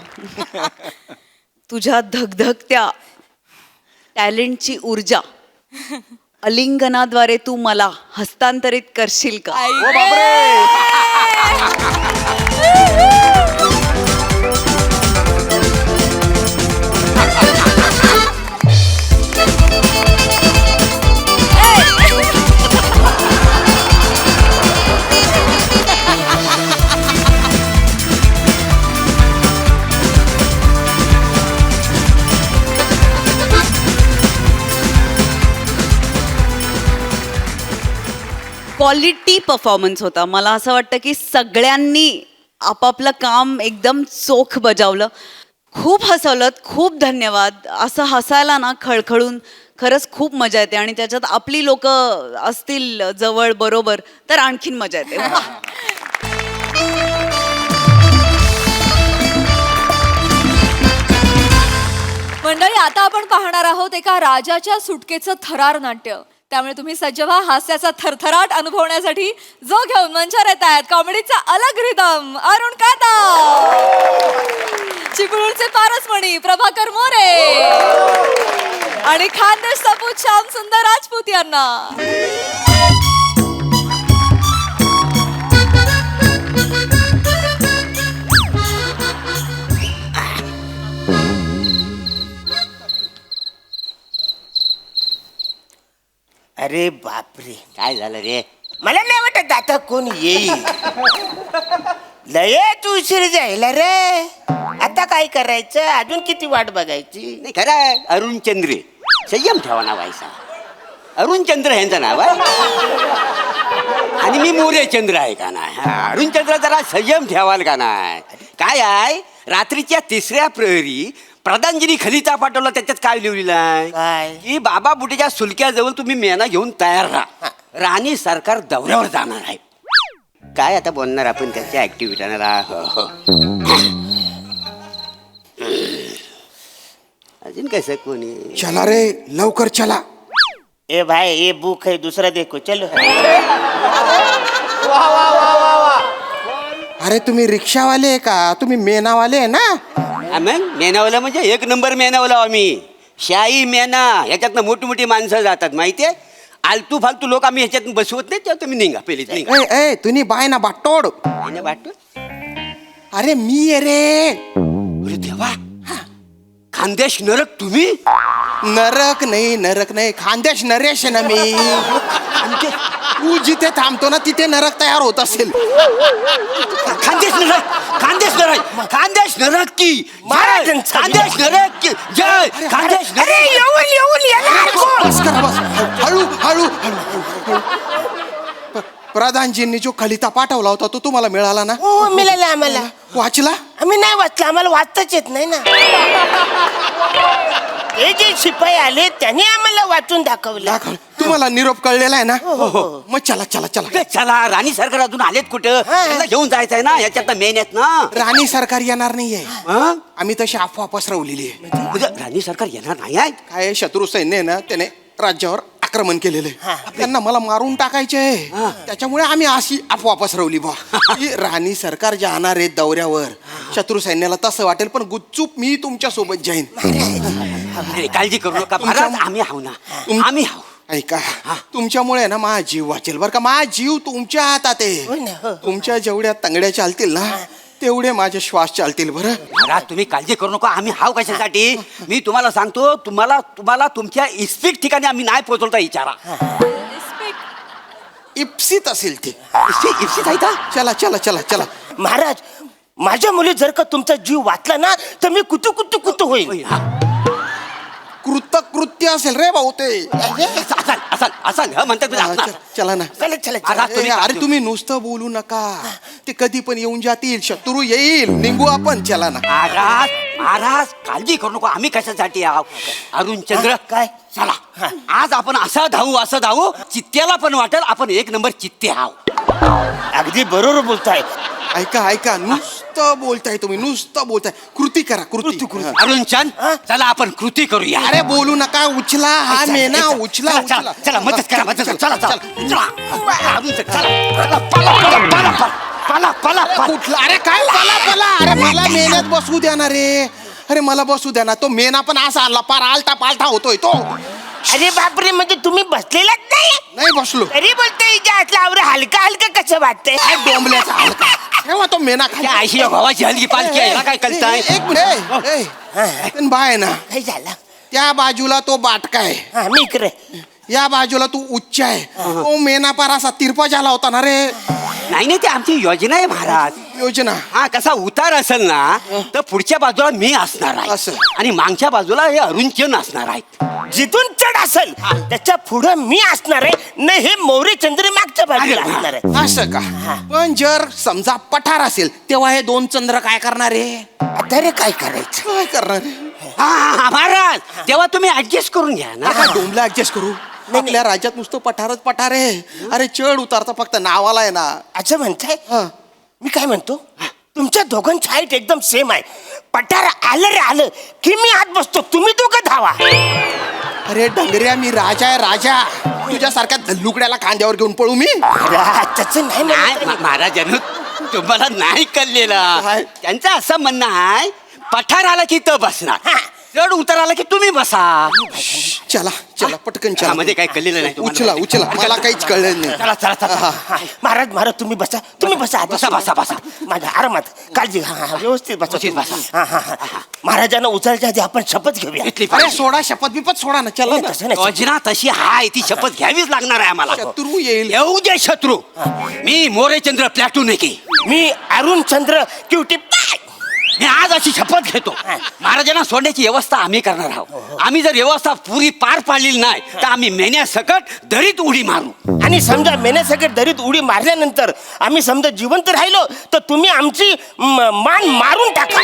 तुझ्या धगधगत्या टॅलेंटची ऊर्जा अलिंगनाद्वारे तू मला हस्तांतरित करशील का? क्वालिटी परफॉर्मन्स होता. मला असं वाटतं की सगळ्यांनी आपापलं काम एकदम चोख बजावलं. खूप हसवलं, खूप धन्यवाद. असं हसायला ना खळखळून खरंच खूप मजा येते आणि त्याच्यात आपली लोक असतील जवळ बरोबर तर आणखीन मजा येते.
मंडळी, आता आपण पाहणार आहोत एका राजाच्या सुटकेचं थरार नाट्य. त्यामुळे तुम्ही सज्ज व्हा हास्याचा थरथराट अनुभवण्यासाठी. जो घेऊन मंचावर येत आहेत कॉमेडीचा अलग रिदम अरुण काता, चिपळूणचे पारसमणी प्रभाकर मोरे आणि खानदेश सपूत श्याम सुंदर राजपूत यांना.
अरे बापरे,
काय झालं रे?
मला नाही वाटत आता कोण येईल. लयच उशीर जायला रे. आता काय करायचं, अजून किती वाट बघायची.
नाही खरं आहे. अरुण चंद्रे, संयम ठेवा ना व्हायचा. अरुण चंद्र ह्यांचं नाव आहे आणि मी मोरे चंद्र आहे का नाही. अरुण चंद्र जरा संयम ठेवाल का नाही. काय आहे, रात्रीच्या 3ऱ्या प्रहरी प्रधानजीनी खलिता पाठवला. त्याच्यात काय लिहिलेलं आहे
काय?
की बाबा बुटीच्या सुलक्याजवळ तुम्ही मेना घेऊन तयार राहा. राणी सरकार दौऱ्यावर जाणार आहे. काय आता बोलणार आपण त्याच्या ऍक्टिव्हिटीला. अजून कसं कोणी.
चला रे लवकर चला.
ए भाई, ये बुक है, दूसरा देखो, चलो.
अरे तुम्ही रिक्षावाले आहे का? तुम्ही मेनावाले आहे ना?
मग मेनावला म्हणजे 1 नंबर मेनावला आम्ही. शाही मेना ह्याच्यातनं मोठी मोठी माणसं जातात माहितीये. आलतू फालतू लोक आम्ही ह्याच्यातून बसवत नाही. तेव्हा तुम्ही निघा पहिलेच निघा.
ए तुम्ही बाय ना बाटोड.
वाटतो.
अरे मी आहे रे.
अरे देवा, खानदेश नरक तुम्ही.
नरक नाही खानदेश नरेश आहे ना मी. तू जिथे थांबतो ना तिथे नरक तयार होत असेल.
खानदेश नरक, खानदेश नरक, खानदेश नरक की जय. खानदेश नरक की जय. खानदेश नरक.
बस करा बस. हळू हळू हळू. प्रधानजींनी जो खलिता पाठवला होता तो तुम्हाला मिळाला ना?
हो, मिळाला आम्हाला.
वाचला?
आम्ही नाही वाचलं, आम्हाला वाचताच येत नाही ना. हे जे शिपाई आले त्यांनी आम्हाला वाचून दाखवलं.
तुम्हाला निरोप कळलेला आहे ना? मग चला चला चला.
अरे चला, राणी सरकार अजून आलेत कुठं? त्यांना घेऊन जायचंय ना याच्यात मेहनत ना.
राणी सरकार येणार नाहीये.
हं?
आम्ही तशी अफवा पसरवलेली आहे.
म्हणजे राणी सरकार येणार नाही आहेत.
काय शत्रू सैन्य आहे ना, त्याने राज्यावर आक्रमण केलेलं आहे. त्यांना मला मारून टाकायचे आहे. त्याच्यामुळे आम्ही अशी अफवा पसरवली बा की राणी सरकार जाणार आहेत दौऱ्यावर. शत्रू सैन्याला तसं वाटेल, पण गुपचूप मी तुमच्या सोबत जाईन.
अरे काळजी करू नका महाराज, आम्ही आहो ना. आम्ही आहो.
ऐका, तुमच्यामुळे ना माझा जीव वाचेल बरं का. माझा जीव तुमच्या हातात आहे. तुमच्या जेवढ्या तंगड्या चालतील ना तेवढे माझे श्वास चालतील. बरं
महाराज तुम्ही काळजी करू नका. आम्ही हाव कशासाठी. मी तुम्हाला सांगतो, तुम्हाला तुम्हाला तुमच्या इस्पिक ठिकाणी आम्ही नाही पोहोचवता विचारा.
इप्सित असेल ते.
इप्सित आहे का?
चला चला चला चला.
महाराज, माझ्या मुली जर का तुमचा जीव वाचला ना तर मी कुतू कुतू कुतू होईल.
कृतकृत्य असेल रे भाऊ ते.
असाल असाल असाल म्हणतात तुम्ही असणार.
चला ना.
चला चला
महाराज, तुम्ही
अरे तुम्ही नुसतं बोलू नका. ते कधी पण येऊन जातील. शत्रू येईल, निघू आपण. चला ना.
महाराज महाराज काळजी करू नको. आम्ही कशासाठी आहोत. अरुण चंद्र
काय?
चला आज आपण असं धावू चित्त्याला पण वाटेल आपण 1 नंबर चित्ते आहो.
अगदी बरोबर बोलताय.
ऐका ऐका, नुसतं नुसतं बोलताय तुम्ही, नुसतं बोलताय. कृती करा, कृती. हा.
अरुणचंद चला आपण कृती करूया.
अरे बोलू नका, उचला हा मेना, उचला
चला,
उचला.
चला, चला, मदत करा, मदत करा. चला, चला, चला. अरुणचंद, चला. चला, पला.
कुठला? अरे काय पला? अरे मला मेन्यात बसू द्या ना रे. अरे मला बसू द्या ना. तो मेना पण असा लपार आलटा पालटा होतोय तो.
अरे बापरे, म्हणजे तुम्ही बसलेलाच
नाही बसलो.
तरी बोलते हिच्या आवरे हलका हलका कसं वाटतंय?
काय डोंबल्याचा हलका. तेव्हा तो मेना खाली.
त्या आयशी भावाची हलकी पालखी आहे, याला काय कळताय?
एक मिनिट. बाय ना,
काय झालं?
त्या बाजूला तो बाटका आहे,
हा मी इकडे.
या बाजूला तू उच्च आहे. तो मेना पार असा तिरपा झाला होता ना रे.
नाही ती आमची योजना आहे महाराज.
योजना.
हा कसा उतार असेल ना तर पुढच्या बाजूला मी असणार आहे
असं.
आणि मागच्या बाजूला हे अरुणचंद असणार आहेत.
जिथून चढ असेल त्याच्या पुढे मी असणार आहे नाही, हे मोरे चंद्र मागच्या बाजूला
अरे वा.
असणार आहे.
असं का? पण जर समजा पठार असेल तेव्हा हे दोन चंद्र काय करणार आहे?
आता रे काय करायचं?
काय करणार आहे?
हा महाराज तेव्हा तुम्ही ऍडजस्ट करून घ्या ना.
काय डोंबला ऍडजस्ट करू? आपल्या राज्यात नुसतं पठारच पठार आहे. अरे चढ उतारता फक्त नावाला आहे ना.
असं म्हणताय?
हा.
मी काय म्हणतो, तुमच्या दोघांची हाईट एकदम सेम आहे. पठार आलं रे आलं की मी आत बसतो, तुम्ही दोघं धावा.
अरे डंगऱ्या, मी राजा आहे राजा. तुझ्यासारख्या धल्लुकड्याला खांद्यावर घेऊन पळू मी?
तसं नाही
नाही
म्हणत आहे.
महाराजांनो तुम्हाला नाही कळलेलं.
काय?
त्यांचं असं म्हणणं आहे पठार आला की तो बसणार, चढ उतार आला की तुम्ही बसा.
चला चला पटकन चला.
मध्ये काही कळलेलं नाही तुम्हाला.
उचला उचला, मला काहीच कळलं नाही.
चला चला चला.
हा, महाराज महाराज तुम्ही बसा, तुम्ही बसा आत.
बसा.
माझ्या आरामात काळजी घ्या. हा, व्यवस्थित बसा.
व्यवस्थित बसा.
हा. महाराजांना उचलच्या आधी आपण शपथ घेऊया.
घेतली
अरे सोडा, शपथ बिपत सोडा ना. चला ना.
तसं नाही.
योजना तशी आहे, ती शपथ घ्यावीच लागणार आहे आम्हाला.
शत्रू येईल.
येऊ दे शत्रू. मी मोरेचंद्र प्लॅटून आहे की
मी अरुण चंद्र क्युटी.
मी आज अशी शपथ घेतो, महाराजांना सोडण्याची व्यवस्था आम्ही करणार आहोत. आम्ही जर व्यवस्था पुरी पार पाडलेली नाही तर आम्ही मेण्यासकट दरीत उडी मारू.
आणि समजा मेण्यासकट दरीत उडी मारल्यानंतर आम्ही समजा जिवंत राहिलो तर तुम्ही आमची मान मारून टाका,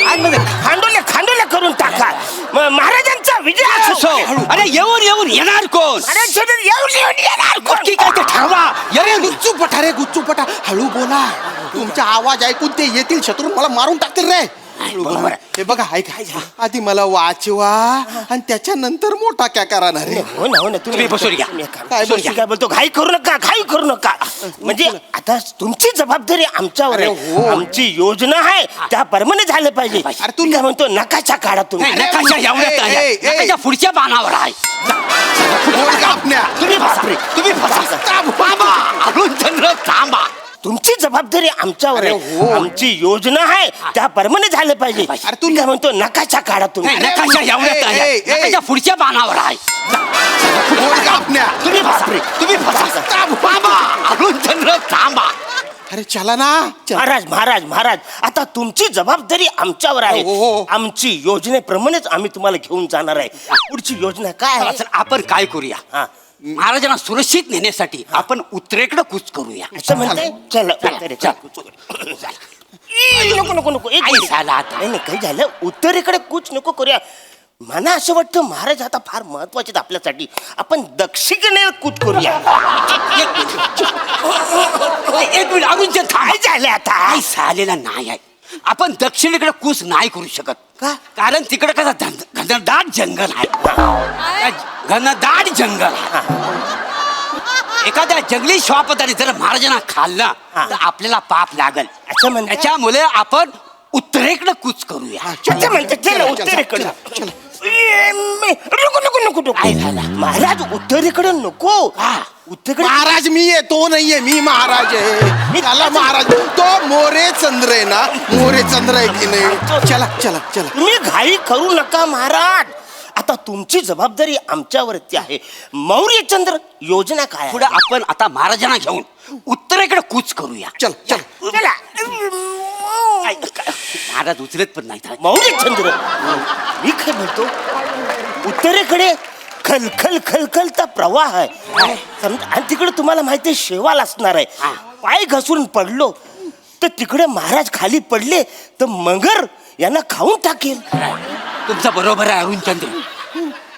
खांडोल्या करून टाका. महाराजांचा विजय असो.
अरे येऊन येणार कोण?
येऊन येणार कोण?
नक्की काय ते ठरवा.
अरे गुच्चू पठार रे, गुच्चू पठार. हळू बोला, तुमचा आवाज ऐकून ते येतील शत्रू, मला मारून टाकतील रे.
बरोबर आहे.
हे बघा, ऐका, आधी मला वाचवा आणि त्याच्यानंतर मोठा क्या करणार रे.
हो ना
तुम्ही बसून घ्या.
काय
बसून
बसून
काय बोलतो, घाई करू नका. म्हणजे आता तुमची जबाबदारी आमच्यावर
अरे
आहे.
हो.
आमची योजना आहे त्याप्रमाणे झालं पाहिजे.
अरे
तू काय म्हणतो, नकाशा काढा तुम्ही.
नाही, नकाशा एवढ्यात आहे.
ए, ए, ए.
नकाशा पुढच्या बाणावर आहे.
बोल कापण्या.
तुम्ही बसा. बाबा अरुणचंद्र थांबा.
तुमची जबाबदारी आमच्यावर
अरे
आहे.
हो.
आमची योजना आहे त्याप्रमाणे झालं पाहिजे.
अरे
तू काय म्हणतो, नकाशा काढा तुम्ही.
नाही, नकाशा एवढ्यात आहे.
ए, ए, ए.
नकाशा पुढच्या बाणावर आहे.
बोल कापण्या.
तुम्ही बसा. बाबा अरुणचंद्र थांबा.
अरे चला ना.
महाराज आता तुमची जबाबदारी आमच्यावर आहे.
हो, हो.
आमची योजनेप्रमाणेच आम्ही तुम्हाला घेऊन जाणार आहे. पुढची योजना काय आहे?
चला, आपण काय करूया,
हा.
महाराजांना सुरक्षित नेण्यासाठी आपण उत्तरेकडे कूच करूया.
असं म्हणते. चल नको एक
आई
मिनिट.
झाला आता.
नाही काही झालं, उत्तरेकडे कूच नको करूया. मला असं वाटतं महाराज आता फार महत्वाचे आहेत आपल्यासाठी. आपण दक्षिणेकडे कूच करूया.
एक मिनिट अरुणचंद
काय झालं आता?
काय झालेला नाही आहे. आपण दक्षिणेकडे कूच नाही करू शकत.
का?
कारण तिकडे कसं घनदाट जंगल आहे. घनदाट जंगल आहे. एखाद्या जंगली श्वापदाने जर महाराजांना खाल्ला तर आपल्याला पाप लागल.
असं म्हणताय?
त्याच्यामुळे आपण उत्तरेकडे कूच करूया.
अच्छा म्हणते, चल उत्तरेकडे. नको
काय झालं?
महाराज उत्तरेकडे नको. उत्तरेकडे
महाराज मी आहे, तो नाहीये. मी महाराज आहे. चला महाराज. तो मोरे चंद्र आहे ना, मोरे चंद्र आहे की नाही. चला
तुम्ही घाई करू नका महाराज. आता तुमची जबाबदारी आमच्यावरती आहे. मौर्यचंद्र योजना काय आहे?
पुढे आपण आता महाराजांना घेऊन उत्तरेकडे कूच करूया.
चला.
महाराज उचलत पण नाही.
मौर्यचंद्र, मी काय म्हणतो, उत्तरेकडे खलखलता प्रवाह आहे. आणि तिकडे तुम्हाला माहिती आहे शेवाल असणार आहे. पाय घसरून पडलो तर तिकडे महाराज खाली पडले तर मगर यांना खाऊन टाकेल.
तुमचं बरोबर आहे अरुणचंद्र,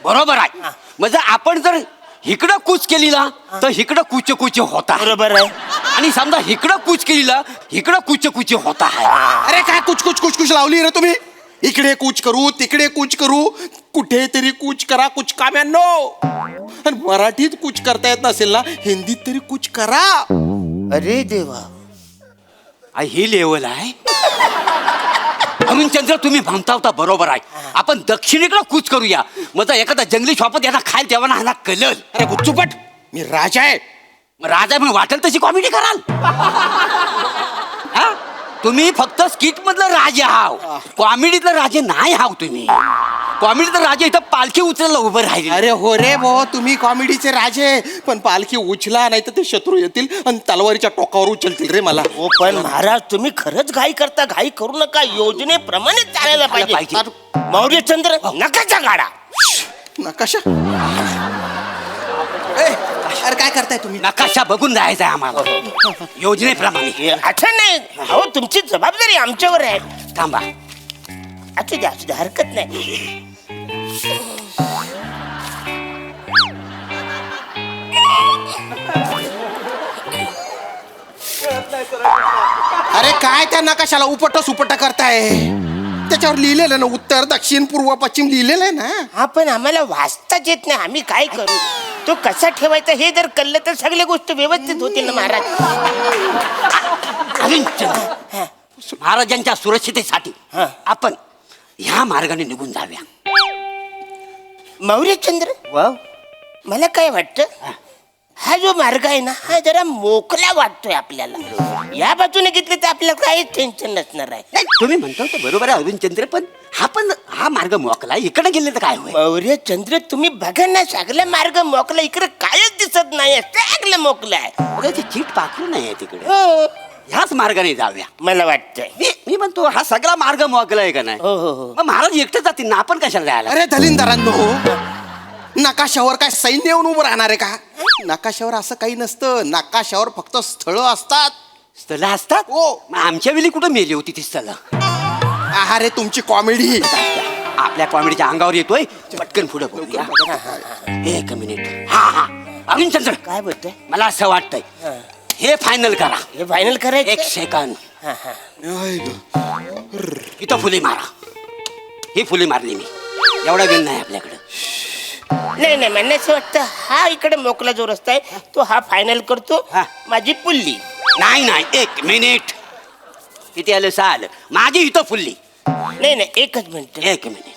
बरोबर आहे. म्हणजे आपण जर इकडं कूच केली ना तर इकडं कुच होता.
बरोबर आहे.
आणि समजा इकडं कूच केलीला इकडं कुच होता आहे.
अरे काय कुछ लावली रे तुम्ही. इकडे कूच करू तिकडे कूच करू कुठेतरी कूच करा कुछ काम्यांनो. आणि मराठीत कूच करता येत नसेल ना हिंदीत तरी कूच करा.
अरे देवा,
ही लेवल आहे. अरुणचंद्र तुम्ही म्हणता होता बरोबर आहे. आपण दक्षिणेकडे कूच करूया. मग एखादा जंगली शॉपत यांना खायला तेव्हा ह्याला कलल.
अरे गुच्चूपट मी राजा आहे.
मग राजा म्हणून वाटेल तशी कॉमेडी कराल. हा? तुम्ही फक्त स्किट मधलं राजे हाव, कॉमेडीतलं राजे नाही हाव तुम्ही. कॉमेडीतलं राजे इथं पालखी उचलायला उभं राहिले.
अरे हो रे भाऊ तुम्ही कॉमेडीचे राजे. पण पालखी उचला नाही तर ते शत्रू येतील आणि तलवारीच्या टोकावर उचलतील रे मला.
ओ पण महाराज तुम्ही खरंच घाई करता. घाई करू नका, योजनेप्रमाणे चालायला पाहिजे. मौर्यचंद्र नकाशा काढा.
नकाशा अरे काय करताय तुम्ही.
नकाशा बघून जायचा आम्हाला योजनेप्रमाणे.
अच्छा नाही, हो तुमची जबाबदारी आमच्यावर आहे.
थांबा.
असू द्या हरकत नाही.
अरे काय त्या नकाशाला उपट सुपट करताय. त्याच्यावर लिहिलेलं ना उत्तर दक्षिण पूर्व पश्चिम लिहिलेलं आहे ना.
हा पण आम्हाला वाचताच येत नाही. आम्ही काय करू. तो कसा ठेवायचा हे जर कळलं तर सगळ्या गोष्टी व्यवस्थित होतील ना महाराज.
अरुणचंद्र, महाराजांच्या सुरक्षितेसाठी
हा.
आपण ह्या मार्गाने निघून जाऊया.
मौर्यचंद्र
वाव.
मला काय वाटतं, हा जो मार्ग आहे ना हा जरा मोकळा वाटतोय आपल्याला. या बाजूने घेतले तर आपल्याला काहीच टेन्शन नसणार आहे.
नाही, तुम्ही म्हणतो ते बरोबर आहे अरुणचंद्र. पण हा मार्ग मोकला इकडे गेले तर काय होईल.
मौर्यचंद्र तुम्ही बघा ना, सगळा मार्ग मोकला. इकडे कायच दिसत नाही. सगळं मोकलं आहे.
अरे ते चीट पाखरू नाही आहे तिकडे.
हो,
ह्याच मार्गाने जाऊया.
मला वाटतंय.
मी म्हणतो हा सगळा मार्ग मोकला आहे का नाही.
हो हो हो.
मग महाराज एकटे जातील ना, आपण कशाला जायला.
अरे दलिंदरांनो नकाशावर काय सैन्य येऊन उभं राहणार आहे का. नकाशावर असं काही नसतं. नकाशावर फक्त स्थळं असतात.
स्थळ असतात.
हो.
मग आमच्या वेळी कुठं मेली होती ती स्थळ.
अरे तुमची कॉमेडी.
आपल्या कॉमेडीच्या अंगावर येतोय. पटकन पुढे बघूया. एक मिनिट. हा अरुणचंद्र,
काय बोलतोय.
मला असं वाटतंय हे फायनल करा.
हे फायनल करायचं.
एक सेकंद.
हा, हा.
इथं फुले मारा. ही फुले मारली मी. एवढा वेळ नाही आपल्याकडे.
नाही नाही, मला असं वाटतं हा इकडे मोकला जो रस्ता आहे तो हा फायनल करतो.
हा.
माझी पुल्ली.
नाही एक मिनिट. किती आलं साल. माझी इथं फुलली.
नाही नाही, एकच मिनिट.
एक मिनिट.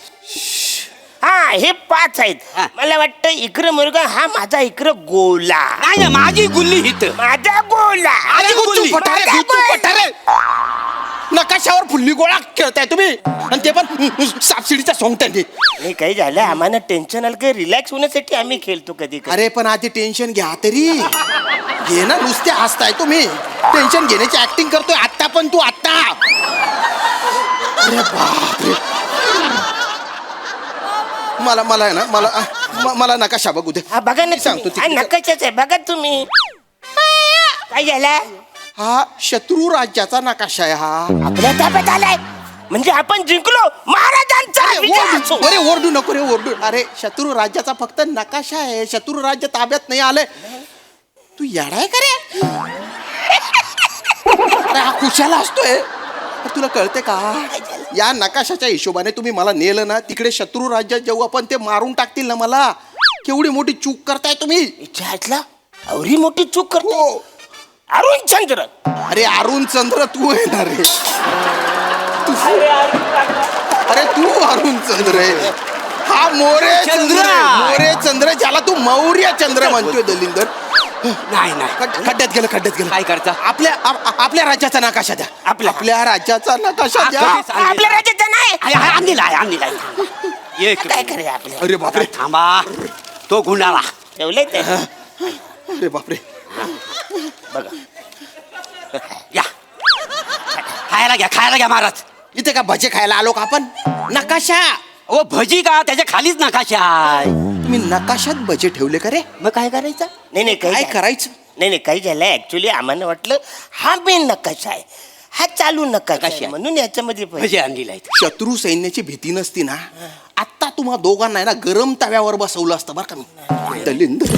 हा हे 5 आहेत.
हा.
मला वाटतं इकडं मुलगा हा माझा इकडं गोला.
नाही माझी गुल्ली इथं.
माझा गोला.
अरे गुच्चूपट, अरे गुच्चूपट, अरे. नकाशावर फुल्ली गोळा खेळताय तुम्ही आणि ते पण सापसिडीच्या सोंगट्याने.
हे काही झालं आम्हाला टेन्शन आलं की रिलॅक्स होण्यासाठी आम्ही खेळतो कधी कधी.
अरे पण आधी टेन्शन घ्या तरी. घे ना, नुसते हसताय तुम्ही. टेन्शन घेण्याची ऍक्टिंग करतोय आत्ता. पण तू आत्ता. अरे बापरे. मला आहे ना मला नकाशा बघू दे.
हा बघा ना
सांगतो
तुम्ही. हा नकाशाच आहे बघा तुम्ही. काय झालं.
हा शत्रू राज्याचा नकाशा आहे हा.
आपल्या ताब्यात आलाय म्हणजे आपण जिंकलो. महाराजांचा विजय असो.
अरे ओरडू नको रे ओरडू. अरे शत्रू राज्याचा फक्त नकाशा आहे. शत्रू राज्य ताब्यात नाही आलंय. तू येडाय का रे. अरे हा कुशाला असतोय. तुला कळते का या नकाशाच्या हिशोबाने तुम्ही मला नेलं ना तिकडे शत्रू राज्यात जेव्हा आपण ते मारून टाकतील ना मला. केवढी मोठी चूक करताय तुम्ही.
इच्छा एवढी मोठी चूक करतो. अरुणचंद्र.
अरे अरुणचंद्र तू येणार रे. अरे तू अरुणचंद्र आहे. हा मोरे चंद्र. मोरे चंद्र ज्याला तू मौर्य चंद्र म्हणतोय दलिंदर.
नाही
खड्ड्यात गेलं.
काय करता.
आपल्या राज्याचा नकाशा द्या. आपल्या राज्याचा नकाशा द्या.
आपल्या राज्याचा नाही.
आणलेला. एक
काय करे आपल्या.
अरे बापरे.
थांबा. तो गुंडाळा
ठेवलंय ते.
अरे बापरे.
बघा
या. खायला घ्या महाराज.
इथे का भजे खायला आलो का आपण. नकाशा.
ओ भजी का त्याच्या खालीच नकाशा आहे.
तुम्ही नकाशात भजे ठेवले का रे.
मग काय करायचं.
नाही
काय करायचं.
नाही काही झालंय ऍक्च्युली आम्हाला वाटलं हा मेन नकाशा आहे. हा चालू नकाशा आहे म्हणून याच्यामध्ये
भजी आणलेला आहे.
शत्रू सैन्याची भीती नसती ना आत्ता तुम्हा दोघांना ना गरम तव्यावर बसवलं असतं बरं का मी. दलिंदर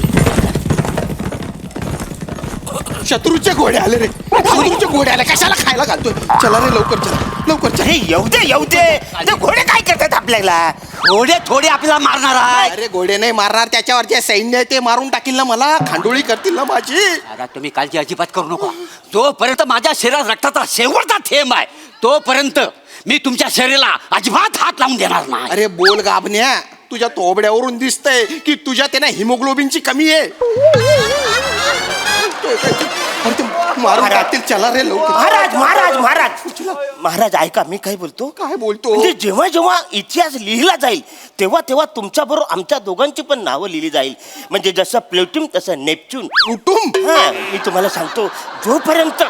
शत्रूचे घोडे आले रे, शत्रूचे घोडे आले, कशाला खायला घालतोय? चला रे लवकर, चला लवकर, चला.
अरे येऊ दे ते घोडे काय करतात आपल्याला?
थोडे थोडे आपल्याला मारणार आहे.
अरे घोडे नाही मारणार, त्याच्यावरचे सैन्य आहे ते मारून टाकील ना मला, खांडोळी करतील ना माझी.
दादा तुम्ही काळजी अजिबात करू नका. जोपर्यंत माझ्या शरीरात रक्ताचा शेवटचा थेंब आहे तोपर्यंत मी तुमच्या शरीराला अजिबात हात लावून देणार नाही.
अरे बोल गाबन्या, तुझ्या तोबड्यावरून दिसतंय की तुझ्या त्याने हिमोग्लोबिनची कमी आहे. अरे ते मारून टाकतील, चला रे लवकर.
महाराज ऐका, मी काय बोलतो?
काय बोलतो?
म्हणजे जेव्हा जेव्हा इतिहास लिहिला जाईल तेव्हा तेव्हा तुमच्या बरोबर आमच्या दोघांची पण नावं लिहिली जाईल. म्हणजे जसं प्लुटून तसं नेपच्यून.
कुटुंब
हा, मी तुम्हाला सांगतो, जोपर्यंत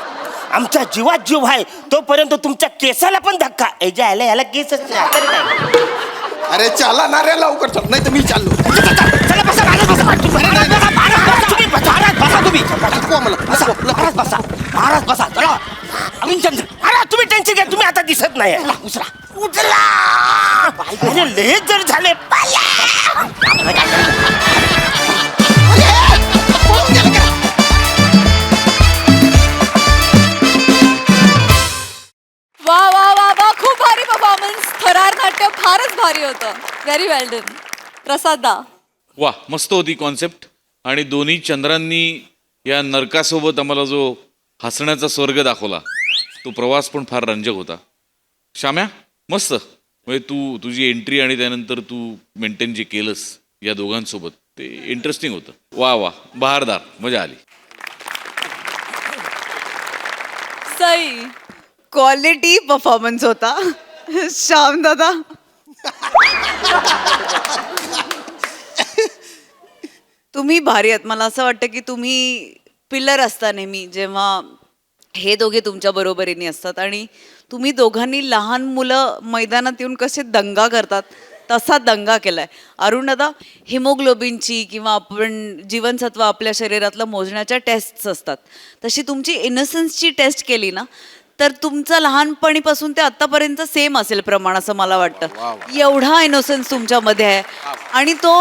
आमच्या जीवात जीव आहे तोपर्यंत तुमच्या केसाला पण धक्का. याला केसच नाही. आता काय?
अरे चला ना रे लवकर, चल नाही तर मी चाललो.
चला बसा,
महाराज बसा. चला अरुणचंद्र,
अरे तुम्ही टेन्शन घ्या, तुम्ही आता दिसत नाही. उचला. अरे लय जर झाले.
वा वा वा वा, खूप भारी परफॉर्मन्स. थरार नाट्य फारच भारी होतं. व्हेरी वेल डन. प्रसाद दा.
वा, मस्त होती कॉन्सेप्ट. आणि दोन्ही चंद्रांनी या नरकासोबत आम्हाला जो हसण्याचा स्वर्ग दाखवला तो प्रवास पण फार रंजक होता. श्याम्या मस्त. म्हणजे तू तुझी एंट्री आणि त्यानंतर तू मेंटेन जे केलंस या दोघांसोबत ते इंटरेस्टिंग होतं. वा वा, बहारदार, मजा आली.
सई.
क्वालिटी परफॉर्मन्स होता श्याम दादा. तुम्ही भारी आहात. मला असं वाटतं की तुम्ही पिलर असता नेहमी जेव्हा हे दोघे तुमच्या बरोबरीने असतात. आणि तुम्ही दोघांनी लहान मुलं मैदानात येऊन कसे दंगा करतात तसा दंगा केलाय. अरुण दादा, हिमोग्लोबिनची किंवा आपण जीवनसत्व आपल्या शरीरातलं मोजण्याच्या टेस्ट्स असतात, तशी तुमची इनोसन्सची टेस्ट केली ना तर तुमचं लहानपणीपासून ते आत्तापर्यंत सेम असेल प्रमाण असं मला वाटतं. एवढा इनोसन्स तुमच्यामध्ये आहे आणि तो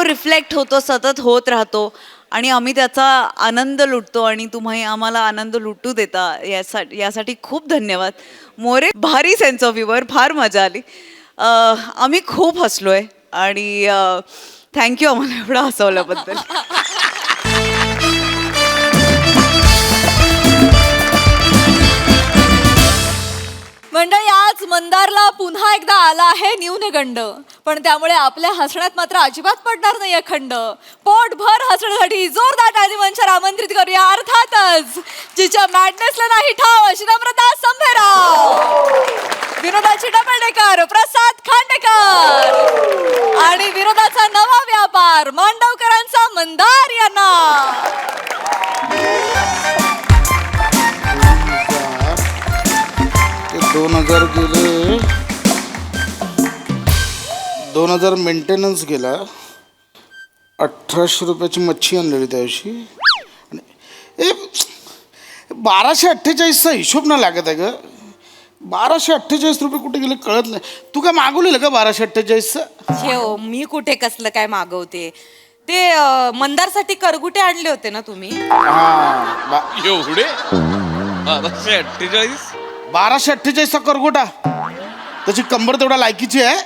रिफ्लेक्ट होतो, सतत होत राहतो आणि आम्ही त्याचा आनंद लुटतो आणि तुम्ही आम्हाला आनंद लुटू देता. यासाठी खूप धन्यवाद. मोरे, भारी सेन्स ऑफ ह्युमर, फार मजा आली. आम्ही खूप हसलोय आणि थँक्यू आम्हाला एवढं हसवल्याबद्दल.
मंडळी, आज मंदारला पुन्हा एकदा आला आहे न्यूनगंड, पण त्यामुळे आपल्या हसण्यात मात्र अजिबात पडणार नाही खंड. पोटभर हसण्यासाठी जोरदार टाळी मंचावर आमंत्रित करूया अर्थातच जिच्या मॅडनेसला नाही ठाव अशी नम्रता संभेराव, विनोदाची डबलडेकर प्रसाद खांडेकर आणि विनोदाचा नवा व्यापार मांडवकरांचा मंदार यांना.
2000 गेले, 2000 मेंटेनन्स गेला, 1800 रुपयाची मच्छी आणलेली त्या दिवशी. 1248चा हिशोब ना लागत आहे ग. 1248 रुपये कुठे गेले कळत नाही. तू काय मागवलेलं का 1248चं?
हो, मी कुठे कसलं काय मागवते. ते मंदारसाठी करगुटे आणले होते ना तुम्ही?
एवढे 1248?
1248चा करगोटा. त्याची कंबर तेवढा लायकीची आहे.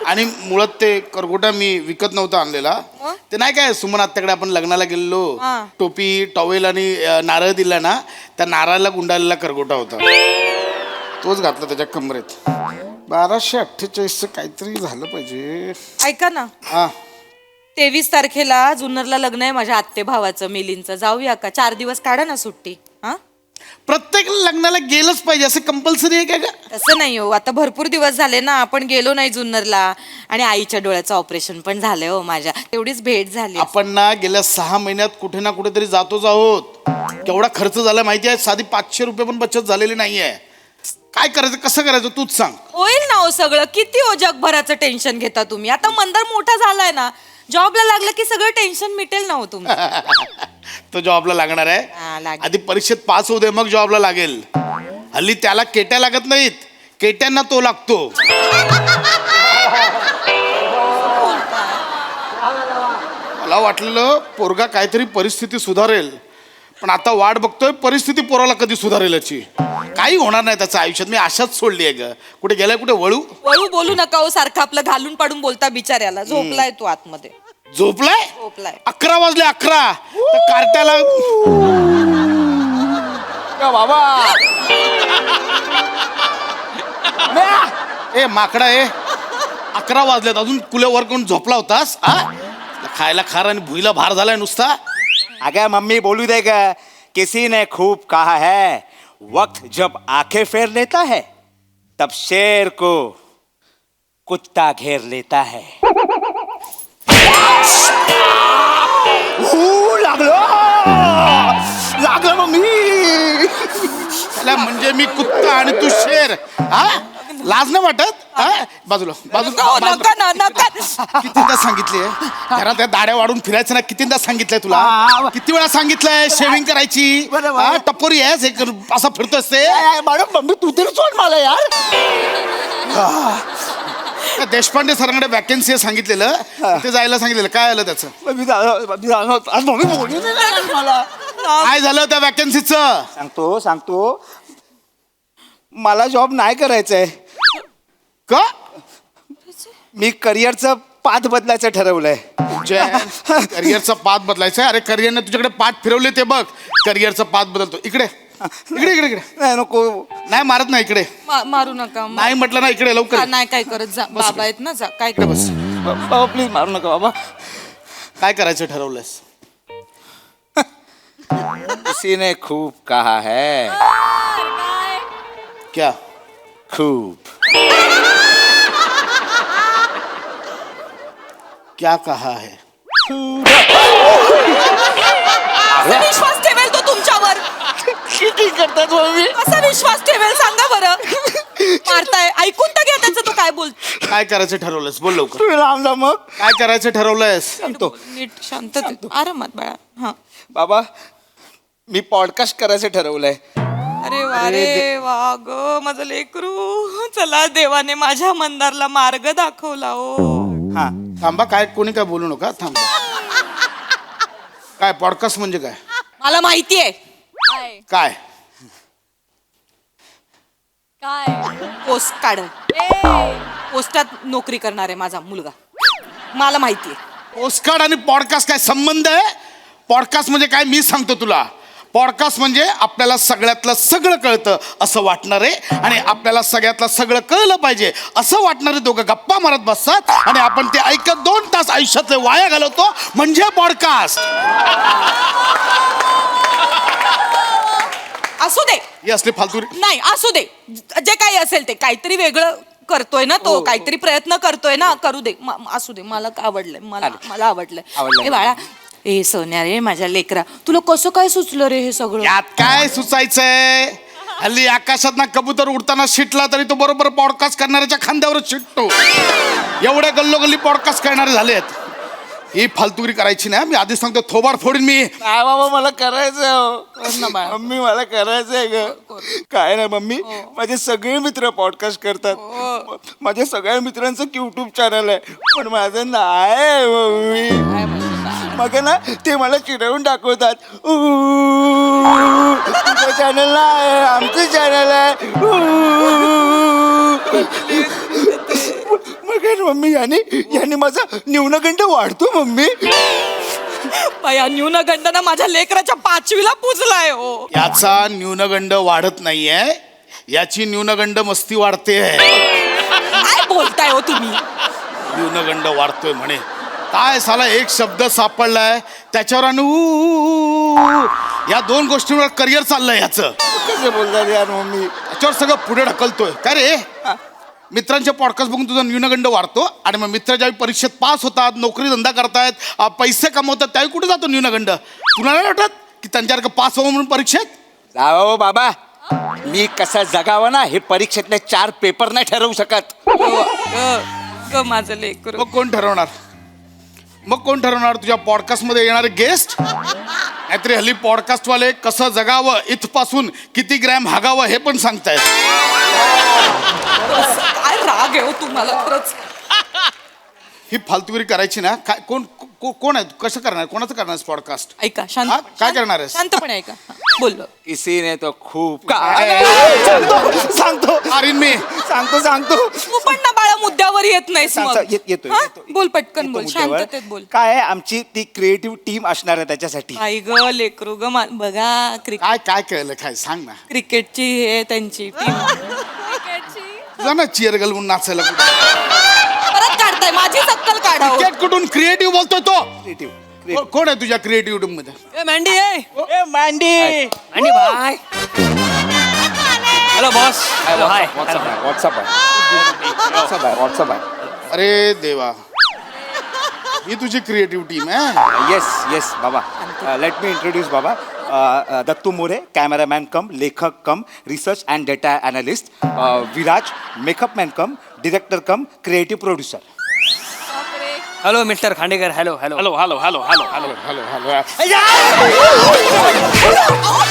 आणि मुळात ते करगोटा मी विकत नव्हता आणलेला. ते नाही काय सुमन आत्याकडे आपण लग्नाला गेलेलो, टोपी टॉवेल आणि नारळ दिला ना, त्या नारळाला गुंडाळलेला करगोटा होता. तोच घातला त्याच्या कमरेत. 1248चं काहीतरी झालं पाहिजे.
ऐका ना, 23 तारखेला जुन्नरला लग्न आहे माझ्या आत्ते भावाचं मिलिंदचं. जाऊया का? 4 दिवस काढा ना सुट्टी.
प्रत्येक लग्नाला गेलंच पाहिजे असं कंपल्सरी आहे का?
तसं नाही हो, आता भरपूर दिवस झाले ना आपण गेलो नाही जुन्नरला. आणि आईच्या डोळ्याचं ऑपरेशन पण झालंय हो माझ्या. तेवढीच भेट झाली.
आपण ना गेल्या 6 महिन्यात कुठे ना कुठेतरी जातोच आहोत. केवढा खर्च झाला माहिती आहे? साधी 500 रुपये पण बचत झालेली नाहीये. काय करायचं, कसं करायचं तूच सांग.
होईल ना हो सगळं. किती हो जगभराचं टेन्शन घेता तुम्ही. आता मंदार मोठा झालाय ना, जॉबला लागलं की सगळं टेन्शन मिटेल ना हो तुमचं.
तो जॉबला लागणार आहे. आधी परीक्षेत पास होऊ दे मग जॉबला लागेल. हल्ली त्याला केट्या लागत नाहीत, केट्यांना तो लागतो. मला मला वाटलेलं पोरगा काहीतरी परिस्थिती सुधारेल, पण आता वाट बघतोय परिस्थिती पोराला कधी सुधारेल याची. काही होणार नाही त्याच्या आयुष्यात. मी आशाच सोडली आहे ग. कुठे गेलाय, कुठे वळू
वळू बोलू नका हो, सारखं आपलं घालून पाडून बोलता बिचाऱ्याला. झोपलाय तू आतमध्ये.
झोपलाय?
झोपलाय.
11 वाजले 11. तर कार्ट्याला
बाबा
ए माकडा ए, 11 वाजलेत अजून कुल्यावर कोण झोपला होतास? खायला खार आणि भुईला भार झालाय नुसता.
अगर मम्मी बोलू देगा, किसी ने खूब कहा है वक्त जब आंखें फेर लेता है तब शेर को कुत्ता घेर लेता है.
लागलं मग मी त्याला, म्हणजे मी कुत्ता आणि तू शेर. लाज नाही वाटत? बाजूला कितीदा सांगितले घरात त्या दाड्या वाढून फिरायचं ना? कितीदा सांगितलंय तुला? किती वेळा सांगितलंय शेविंग करायची? टपोरी आहेस, एक असा फिरतो असते.
मॅडम मम्मी तू तरी सोड मला यार.
देशपांडे सरांकडे वॅकन्सी सांगितलेलं, ते जायला सांगितलेलं. काय आलं त्याचं? काय झालं त्या वॅकन्सीचं?
सांगतो मला जॉब नाही करायचंय.
का?
मी करिअरचं पाथ बदलायचं ठरवलंय.
करिअरचा पाथ बदलायचा? अरे करिअरने तुझ्याकडे पाठ फिरवले ते बघ. करिअरचा पाथ बदलतो. इकडे इकडे इकडे इकडे.
नाही नको.
नाही मारत नाही इकडे.
मारू नका.
नाही म्हटलं ना इकडे लवकर.
नाही काय करत जा, बाबा आहेत ना, जा काय कर.
बस
बाबा प्लीज मारू नका बाबा.
काय करायचं ठरवलंयस?
किसी ने खूब कहा है.
क्या?
खूब.
क्या कहा है?
विश्वास ठेवेल तो तुमच्यावर?
किती करतात मम्मी?
असा विश्वास ठेवेल सांगा बरं. मारताय, ऐकून तर घ्या त्याचं तो काय बोलतो.
काय करायचं ठरवलंयस? बोल लवकर.
तुम्ही लांब जा मग.
काय करायचं ठरवलंयस?
नीट शांततेत आरामात बाळा. हा.
बाबा मी पॉडकास्ट करायचं ठरवलंय.
अरे वा ग माझं लेकरू. चला देवाने माझ्या मंदारला मार्ग दाखवला.
हा थांबा. काय कोणी काय बोलू नका. थांबा. काय पॉडकास्ट म्हणजे काय?
मला माहितीये.
काय?
काय
पोस्ट काढ. पोस्टात नोकरी करणार आहे माझा मुलगा. मला माहितीये.
पोस्टकार्ड आणि पॉडकास्ट काय संबंध आहे? पॉडकास्ट म्हणजे काय मी सांगतो तुला. पॉडकास्ट म्हणजे आपल्याला सगळ्यातलं सगळं कळतं असं वाटणार आहे, आणि आपल्याला सगळ्यातलं सगळं कळलं पाहिजे असं वाटणारे दोघं गप्पा मारत बसतात आणि आपण ते ऐकत 2 तास आयुष्यातले वाया घालवतो, म्हणजे पॉडकास्ट.
असू दे.
ही असली फालतू.
नाही असू दे. जे काही असेल ते काहीतरी वेगळं करतोय ना तो. काहीतरी प्रयत्न करतोय ना. करू दे. असू दे. मला आवडलंय. मला आवडलंय. ए बाळा, ए सोन्या रे माझ्या लेकरा, तुला कसं काय सुचलं रे हे सगळं?
यात काय सुचायचंय? हल्ली आकाशात ना कबूतर उडताना शिटला तरी तो बरोबर पॉडकास्ट करणाऱ्याच्या खांद्यावरच शिटतो. एवढ्या गल्लोगल्ली पॉडकास्ट करणारे झालेत. ही फालतुगिरी करायची ना. मी आधीच सांगतो थोबार फोडीन मी.
बाबा मला करायचंय. मम्मी मला करायचंय ग. काय नाही मम्मी, माझे सगळे मित्र पॉडकास्ट करतात. माझ्या सगळ्या मित्रांचं युट्यूब चॅनल आहे, पण माझं नाही मम्मी. मग ना ते मला चिडवून दाखवतात. तुमचं चॅनल नाही, आमचं चॅनल आहे. मग मम्मी याने माझा न्यूनगंड वाढतो मम्मी.
या न्यूनगंडानं माझ्या लेकराच्या 5वीला पुजलाय. हो
याचा न्यूनगंड वाढत नाहीये, याची न्यूनगंड मस्ती वाढते.
काय बोलताय हो तुम्ही?
न्यूनगंड वाढतोय म्हणे. काय साला एक शब्द सापडलाय त्याच्यावर आणि या 2 गोष्टींवर करिअर चाललंय याचं.
कसं बोलतात यार मम्मी?
त्याच्यावर सगळं पुढे ढकलतोय. काय रे? मित्रांचे पॉडकास्ट बघून तुझा न्यूनगंड वाढतो, आणि मग मित्र ज्यावेळी परीक्षेत पास होतात, नोकरी धंदा करतायत, पैसे कमवतात, त्यावेळी कुठे जातो न्यूनगंड? तुला नाही वाटत की त्यांच्यासारखं पास व्हावं म्हणून परीक्षेत?
जावं बाबा, मी कसं जगावं ना हे परीक्षेतले 4 पेपर नाही ठरवू शकत.
माझं लेकरू.
मग कोण ठरवणार? तुझ्या पॉडकास्टमध्ये येणारे गेस्ट? नाहीतरी हल्ली पॉडकास्टवाले कसं जगावं, इथपासून किती ग्रॅम हागावं हे पण सांगतायत.
काय राग आहे हो तुम्हाला खरंच.
ही फालतुगिरी करायची ना काय कोण आहे कसं करणार कोणाचं करणार पॉडकास्ट
ऐका
हा?
शांत
काय करणार आहेस?
शांतपणे ऐका बोललो
इसी ने तो खूप
सांगतो
अरे मी
सांगतो
तू पण ना बाळा मुद्द्यावर येत नाहीस मग
येतो
हा? बोल पटकन बोल शांततेत बोल
काय आहे, आमची ती क्रिएटिव्ह टीम असणार आहे त्याच्यासाठी.
आई ग लेकरू ग बघा
काय कळलं काय सांग ना
क्रिकेटची हे त्यांची टीम
तुला ना चिअर घालून नाचायला कुठं
परत काढताय माझी सक्कल काढावं
क्रिकेट कुठून क्रिएटिव्ह बोलतोय तो
क्रिएटिव्ह
कोण आहे तुझ्या क्रिएटिव्ह टीम मध्ये
मँडी
मांडी
आणि bye hello boss hi
what's up आहे
अरे देवा ही तुझी क्रिएटिव्ह टीम आहे
येस बाबा लेट मी इंट्रोड्यूस बाबा दत्तू मोरे कॅमेरामॅन कम लेखक cum research and data analyst Viraj makeup man cum director cum creative producer.
Hello mister Khandekar hello hello hello hello hello hello hello
hello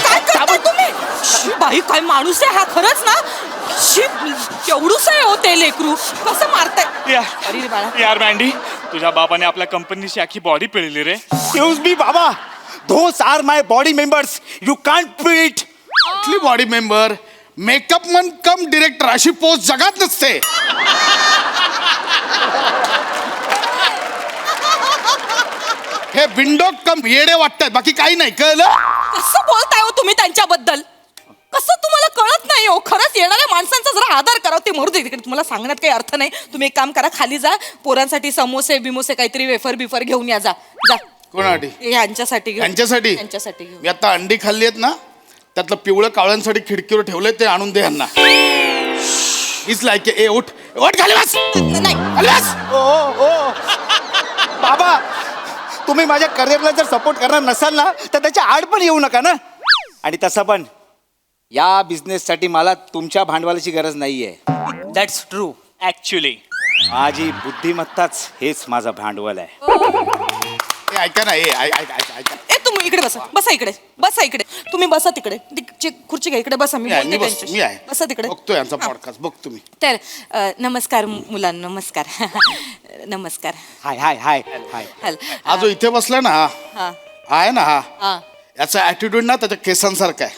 काय करताय तुम्ही शी, बाई काय माणूस आहे हा खरंच ना शी केवढूस आहे हो ते लेकरू कसं मारताय अरे रे बाळा
यार मँडी तुझ्या बाबाने आपल्या कंपनीची अख्खी बॉडी पिळली रे.
एक्सक्यूज मी बाबा those are my body members you can't beat.
कुठली बॉडी मेंबर मेकअप मन कम डिरेक्टर अशी पोस्ट जगात नसते. हे विंडो कम येडे वाटतात बाकी काही नाही कळलं.
कसं बोलताय हो तुम्ही त्यांच्याबद्दल कसं तुम्हाला कळत नाही हो खरंच येणाऱ्या माणसांचा जरा आदर करा ते मरू दे तिकडे तुम्हाला सांगण्यात काही अर्थ नाही तुम्ही एक काम करा खाली जा पोरांसाठी समोसे बिमोसे काहीतरी वेफर बिफर घेऊन या जा
कोणासाठी
यांच्यासाठी घेऊन
यांच्यासाठी
यांच्यासाठी घेऊन
मी आता अंडी खाल्ली आहेत ना त्यातलं पिवळं कावळ्यांसाठी खिडकीवर ठेवलंय ते आणून दे यांना. हीच लायक ए उठ उठ खाली बस
नाही
खाली बस.
ओ बाबा तुम्ही माझ्या करिअरला जर सपोर्ट करणार नसाल ना तर त्याच्या आड पण येऊ नका ना. आणि तसं पण या बिझनेससाठी मला तुमच्या भांडवलाची गरज नाहीये.
दॅट्स ट्रू ऍक्च्युली
माझी बुद्धिमत्ताच हेच माझं भांडवल आहे.
ए, ऐका ना ऐका
ए तुम्ही इकडे बसा इकडे तुम्ही बसा तिकडे खुर्ची घ्या इकडे बसा मी
मी आहे,
बोलते
मी बस-
त्यांच्याशी.
मी आहे.
बसा तिकडे
बघतो यांचा
हा.
पॉडकास्ट बघतो मी.
तर नमस्कार मुलांना नमस्कार नमस्कार
हाय हाय हाय हाय
हॅल
हा जो इथे बसला ना हा
हा
आहे ना हा
हा
याचा ऍटिट्यूड ना त्याच्या केसांसारखा आहे.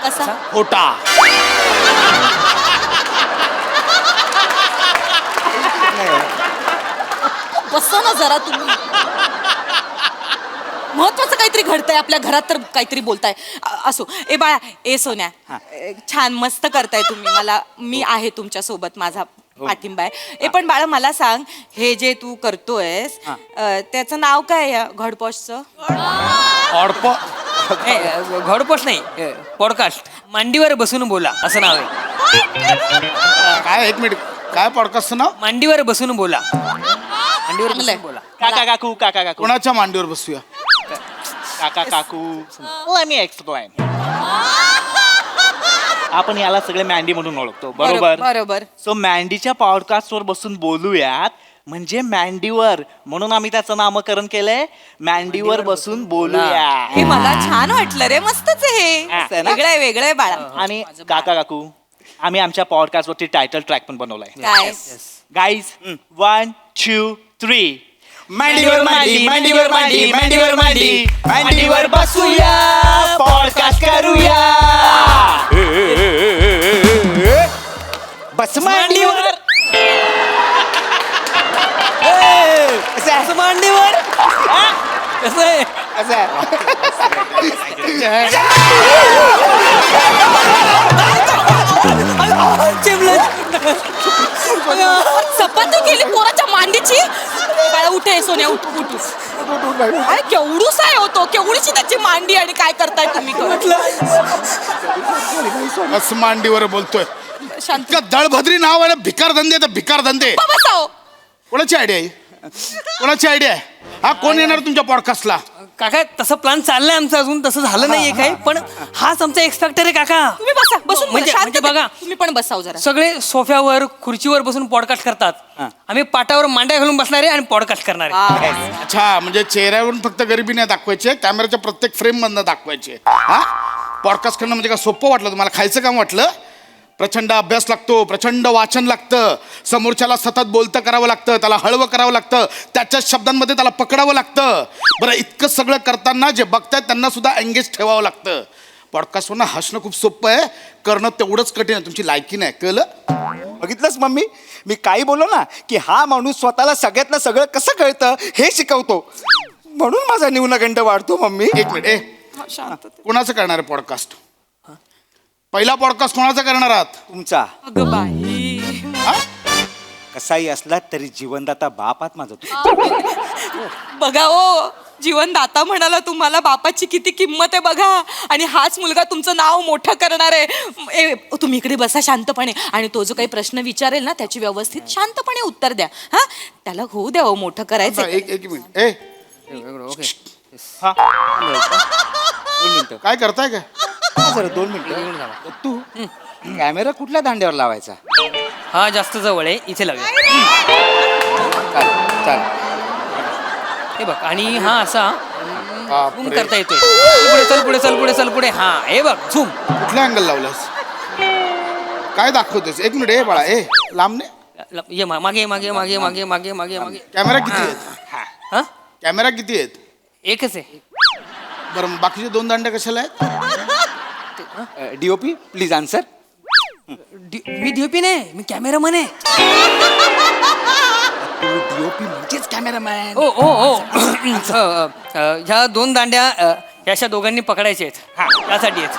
कसा
खोटा
बसा ना जरा तुम्ही महत्वाचं काहीतरी घडतंय आपल्या घरात तर काहीतरी बोलताय असो ए बाळा ए सोन्या छान मस्त करताय तुम्ही मी आहे तुमच्या सोबत माझा पाठिंबा आहे. ए पण बाळा मला सांग हे जे तू करतोयस त्याचं नाव काय आहे या घडपॉशचं
घडपोच नाही पॉडकास्ट मांडीवर बसून बोला असं नाव आहे.
काय एक मिनिट काय पॉडकास्ट नाव
मांडीवर बसून बोला मांडीवर
चांगलंय.
बसून बोला.
काका काकू
कोणाच्या मांडीवर बसूया.
काका काकू लेट मी एक्सप्लेन. आपण याला सगळे मँडी म्हणून ओळखतो बरोबर.
बरोबर
सो मँडीच्या पॉडकास्टवर बसून बोलूयात म्हणजे मँडीवर म्हणून आम्ही त्याचं नामकरण केलंय मँडीवर बसून बोलूया.
हे मला छान वाटलं रे मस्तच आहे
हा.
हे वेगळं आहे बाळा
आणि काका काकू आम्ही आमच्या पॉडकास्टवरती टायटल ट्रॅक पण बनवलाय.
काय
गाईज 1 2 3
मांडीवर मांडी मांडीवर मांडी मांडीवर मांडी मांडीवर बसूया पॉडकास्ट करूया. बस मांडीवर
असं मांडीवर हा? कसं आहे
असं आहे.
चपाती केली पोराच्या मांडीची बाळा उठे सोन्या उठ अरे केवढूच आहे होतो केवढीची त्याची मांडी आणि काय करताय तुम्ही
बस मांडीवर बोलतोय.
शांत
इतकं दळभद्री नाव आहे ना भिकार धंदे तर भिकार धंदे.
बसाओ
कोणाची आयडिया आहे कोणाची आयडिया आहे हा कोण येणार तुमच्या पॉडकास्टला.
काका तसं प्लॅन चाललंय आमचं अजून तसं झालं नाहीये काही पण हाच आमचा एक्सपेक्टर आहे काका.
तुम्ही बसा बसून
म्हणजे-
शांत
म्हणजे बघा.
तुम्ही पण बसाव जरा
सगळे सोफ्यावर खुर्चीवर बसून पॉडकास्ट करतात आम्ही पाटावर मांड्या घालून बसणारे आणि पॉडकास्ट करणारे.
अच्छा म्हणजे चेहऱ्यावरून फक्त गरिबी नाही दाखवायची कॅमेऱ्याच्या प्रत्येक फ्रेम मधनं दाखवायचे. हा पॉडकास्ट करणं म्हणजे काय सोपं वाटलं तुम्हाला खायचं काम वाटलं प्रचंड अभ्यास लागतो, प्रचंड वाचन लागतं, समोरच्याला सतत बोलतं करावं लागतं, त्याला हळवं करावं लागतं, त्याच्याच शब्दांमध्ये त्याला पकडावं लागतं. बरं, इतकं सगळं करताना जे बघतायत त्यांना सुद्धा एंगेज ठेवावं लागतं. पॉडकास्टवरनं हसणं खूप सोपं आहे, करणं तेवढंच कठीण आहे. तुमची लायकी नाही, कळलं?
बघितलंच मम्मी, मी काही बोललो ना की हा माणूस स्वतःला सगळ्यातलं सगळं कसं कळतं हे शिकवतो, म्हणून माझा न्यूनगंड वाढतो मम्मी.
एक मिनिट, कोणाचं करणार आहे पॉडकास्ट? पहिला पॉडकास्ट कोणाचा करणार आहात?
तुमचा
अगं बाई.
कसाही असला तरी जीवनदाता बाप आहात माझा तू.
बघा ओ, जीवनदाता म्हणाला तुम्हाला, बापाची किती किंमत आहे बघा. आणि हाच मुलगा तुमचं नाव मोठं करणार आहे. तुम्ही इकडे बसा शांतपणे, आणि तो जो काही प्रश्न विचारेल ना त्याची व्यवस्थित शांतपणे उत्तर द्या. हा, त्याला होऊ द्या, मोठं करायचं.
एक मिनिट,
हा 2 मिनिटं
काय करताय काय?
जरा 2 मिनिटं. तू कॅमेरा कुठल्या दांड्यावर लावायचा? हा जास्त जवळ आहे, इथे लावूया.
चाल
हे बघ, आणि हा असा झूम
बापरे.
करता येतोय. पुढे चल, पुढे चल, पुढे चल, पुढे. हा हे बघ झूम.
कुठला अँगल लावलास? काय दाखवतोस? एक मिनिट, बाळा, लांब ने.
ये मागे मागे मागे मागे मागे मागे मागे.
कॅमेरा किती आहेत?
हा
कॅमेरा किती आहेत?
एकच आहे.
बरं, मग बाकीचे 2 दांडे कशाला आहेत?
DOP please answer.
Me DOP नाही, मी कॅमेरामन आहे.
डीओपी म्हणजेच कॅमेरामॅन.
ओ ओ ओ ह्या 2 दांड्या ह्या अशा दोघांनी पकडायच्या आहेत. हा त्यासाठी आहेत.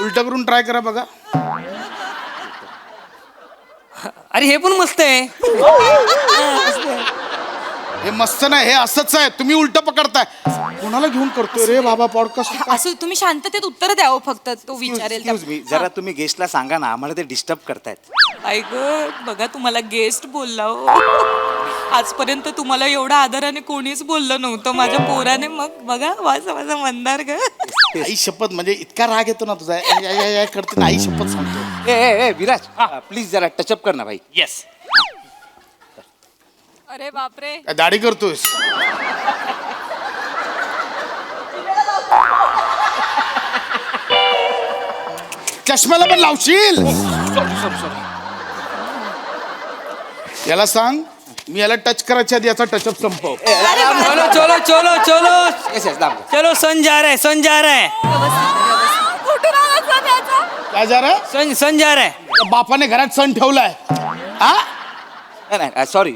उलट करून ट्राय करा बघा.
अरे हे पण मस्त आहे.
हे मस्त नाही, हे असंच आहे. तुम्ही उलट पकडताय. कोणाला घेऊन करतोय रे बाबा पॉडकास्ट?
असं तुम्ही शांततेत उत्तर द्यावं फक्त, तो विचारेल त्या-
Excuse me, जरा तुम्ही गेस्टला सांगा ना, आम्हाला ते डिस्टर्ब करतायत.
ऐक, बघा तुम्हाला गेस्ट बोलला हो. आजपर्यंत तुम्हाला एवढा आदराने कोणीच बोललं नव्हतं. माझ्या पोराने मग बघा, माझा माझा मंदार ग.
आई शपथ, म्हणजे इतका राग येतो ना तुझा, या करते ना, आई शपथ सांगतो.
ए विराज प्लीज जरा टचअप कर ना भाई.
येस.
अरे बापरे.
काय दाढी करतोयस? चष्म्याला पण लावशील? याला सांग, मी याला टच करायच्या आधी याचा टचअप संपव.
चलो चलो चलो चलो
येस येस दाब.
चलो, सन जा रहा है, सन जा रहा है,
कुठून आला सण याचा?
काय जा रे?
सन सन जा रहा है.
बापाने घरात सण ठेवलाय. हा,
नाही सॉरी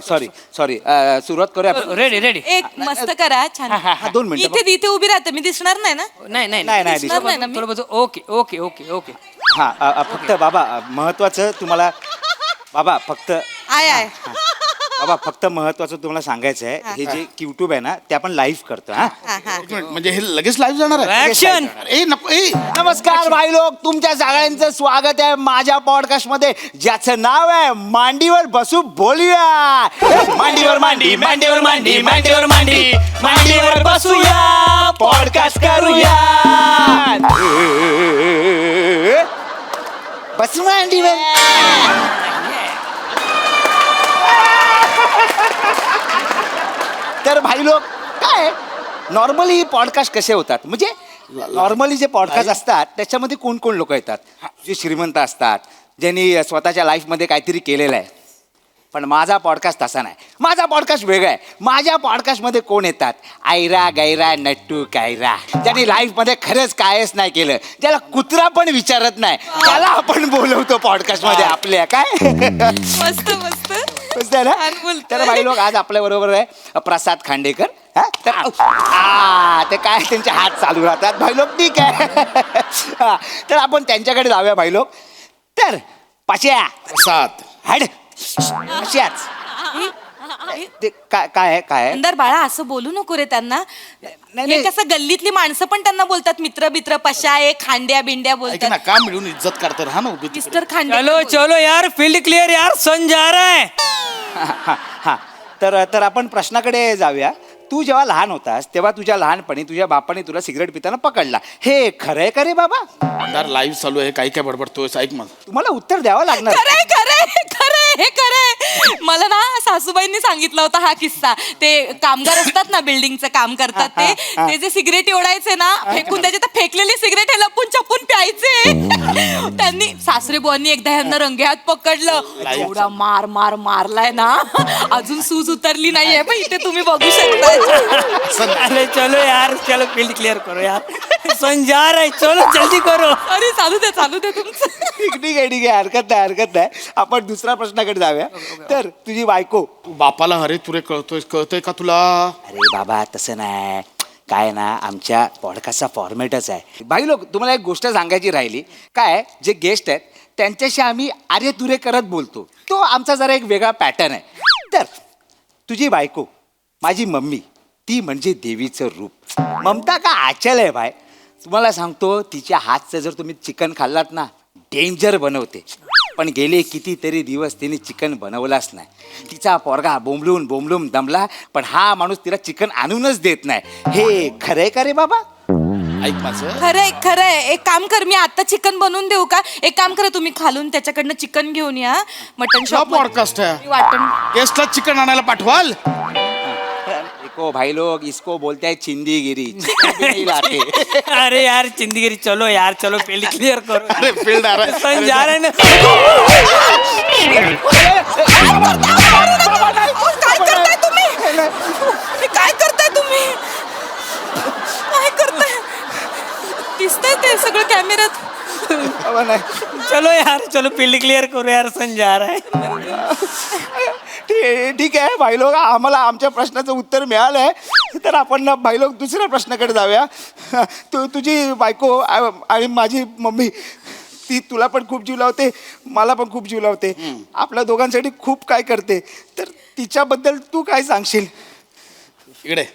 सुरुवात करूया आपण.
Ready ready.
एक मस्त करा, छान.
हा 2 मिनिटं.
इथे उभी राहते मी, दिसणार नाही ना?
नाही नाही
नाही, नाही,
दिसणार नाही ना मी?
थोडं बघू. Okay okay okay okay.
हा फक्त बाबा महत्वाचं तुम्हाला, बाबा फक्त
आय
फक्त महत्वाचं तुम्हाला सांगायचं आहे, हे जे युट्यूब आहे ना ते आपण लाईव्ह करतो. हा
एक मिनिट, म्हणजे हे लगेच लाईव्ह जाणार आहे?
ऍक्शन.
नको.
नमस्कार भाई लोक, तुमच्या सगळ्यांचं स्वागत आहे माझ्या पॉडकास्ट मध्ये, ज्याचं नाव आहे मांडीवर बसू बोलूया. मांडीवर मांडी, मांडीवर मांडी, मांडीवर मांडी, मांडीवर बसूया, पॉडकास्ट करूया. बस मांडीवर. तर भाई लोक, काय नॉर्मली पॉडकास्ट कसे होतात, म्हणजे नॉर्मली जे पॉडकास्ट असतात त्याच्यामध्ये कोण कोण लोक येतात, जे श्रीमंत असतात, ज्यांनी स्वतःच्या लाईफमध्ये काहीतरी केलेलं आहे. पण माझा पॉडकास्ट तसा नाही. माझा पॉडकास्ट वेगळा आहे. माझ्या पॉडकास्टमध्ये कोण येतात, आयरा गैरा नट्टू कायरा, ज्यांनी लाईफमध्ये खरंच कायच नाही केलं, ज्याला कुत्रा पण विचारत नाही, त्याला आपण बोलवतो पॉडकास्टमध्ये आपल्या. काय
मस्त मस्त.
मस्त आहे ना?
छान बोलतोय.
तर भाई लोक, आज आपल्या बरोबर आहे प्रसाद खांडेकर. हा तर ते काय त्यांचे हात चालू राहतात भाई लोक, ठीक आहे. हा, तर आपण त्यांच्याकडे जाऊया भाई लोक. तर पाश्या
सात
हॅड अशाच ते काय आहे
अंदर बाळा, असं बोलू नको रे त्यांना.
नाही.
हे कसं गल्लीतली माणसं पण त्यांना बोलतात, मित्र बित्र पशा आहे, खांड्या बिंड्या
ऐक
बोलतात.
ना, का मिळून इज्जत करते, हा ना उभी तिकडे.
मिस्टर खांड्या
चलो चलो यार, फील्ड क्लिअर यार, सन जा रहा है.
हा तर आपण प्रश्नाकडे जाऊया. तू जेव्हा लहान होतास तेव्हा तुझ्या लहानपणी तुझ्या बापाने तुला सिगरेट पिताना पकडला, हे खरंय का रे बाबा?
अंधार लाईव्ह चालू आहे, काही काय बडबडतोय, ऐक मग.
तुम्हाला उत्तर द्यावं लागणार.
खरे खरे खरे हे खरंय. मला ना सासूबाईंनी सांगितला होता हा किस्सा. ते कामगार असतात ना, बिल्डिंगचं काम करतात ते जे सिगरेट ओढायचे ना, फेकून त्याचे तर फेकलेली सिगरेट हे लपून चपून प्यायचे. त्यांनी सासरे बुवांनी एकदा यांना रंगेहात पकडलं. एवढा मार मार मारलाय ना, अजून सूज उतरली नाहीये. पण इथे तुम्ही बघू शकता.
अरे चलो यार, चलो फील्ड क्लियर करो यार. सन जा रहा है, चलो जल्दी करो.
अरे चालू दे तुमचं.
ठीक आहे हरकत नाही. आपण दुसऱ्या प्रश्नाकडे जाऊया. तर तुझी बायको.
तू बापाला हरे तुरे कळतंय का तुला?
अरे बाबा तसं नाही काय ना, आमच्या पॉडकास्टचा फॉर्मॅटच आहे. भाई लोक, तुम्हाला एक गोष्ट सांगायची राहिली. काय जे गेस्ट आहेत त्यांच्याशी आम्ही आर्य तुरे करत बोलतो. तो आमचा जरा एक वेगळा पॅटर्न आहे. तर तुझी बायको माझी मम्मी, ती म्हणजे देवीचं रूप. ममता का आचल आहे भाई. तुम्हाला सांगतो, तिच्या हातचं जर तुम्ही चिकन खाल्लात ना, डेंजर बनवते. पण गेले कितीतरी दिवस तिने चिकन बनवलाच नाही. तिचा पोरगा बोंबलून दमला, पण हा माणूस तिला चिकन आणूनच देत नाही. हे खरंय का रे बाबा?
ऐक माझं,
खरंय. एक काम कर, मी आता चिकन बनवून देऊ का? एक काम करा, तुम्ही खालून त्याच्याकडनं चिकन घेऊन या. मटन शॉप
पॉडकास्ट आहे,
वाटण.
गेस्टला चिकन आणायला पाठवाल?
देखो भाई लोग, इसको बोलते हैं चिंदीगिरी. चिकन नहीं लाते.
अरे यार चिंदगिरी, चलो यार, चलो फील्ड क्लियर करो.
अरे फील्ड आ रहा है.
सन जा रहा है ना.
काय करताय तुम्ही? दिसतंय ते सगळं कॅमेऱ्यात.
चलो यार, चलो फील्ड क्लियर करो यार, सन जा रहा है.
ठीक आहे भाई लोक, आम्हाला आमच्या प्रश्नाचं उत्तर मिळालंय. तर आपण ना भाई लोक दुसऱ्या प्रश्नाकडे जाऊया. तुझी बायको आणि माझी मम्मी, ती तुला पण खूप जीव लावते, मला पण खूप जीव लावते. आपल्या दोघांसाठी खूप काय करते. तर तिच्याबद्दल तू काय सांगशील?
इकडे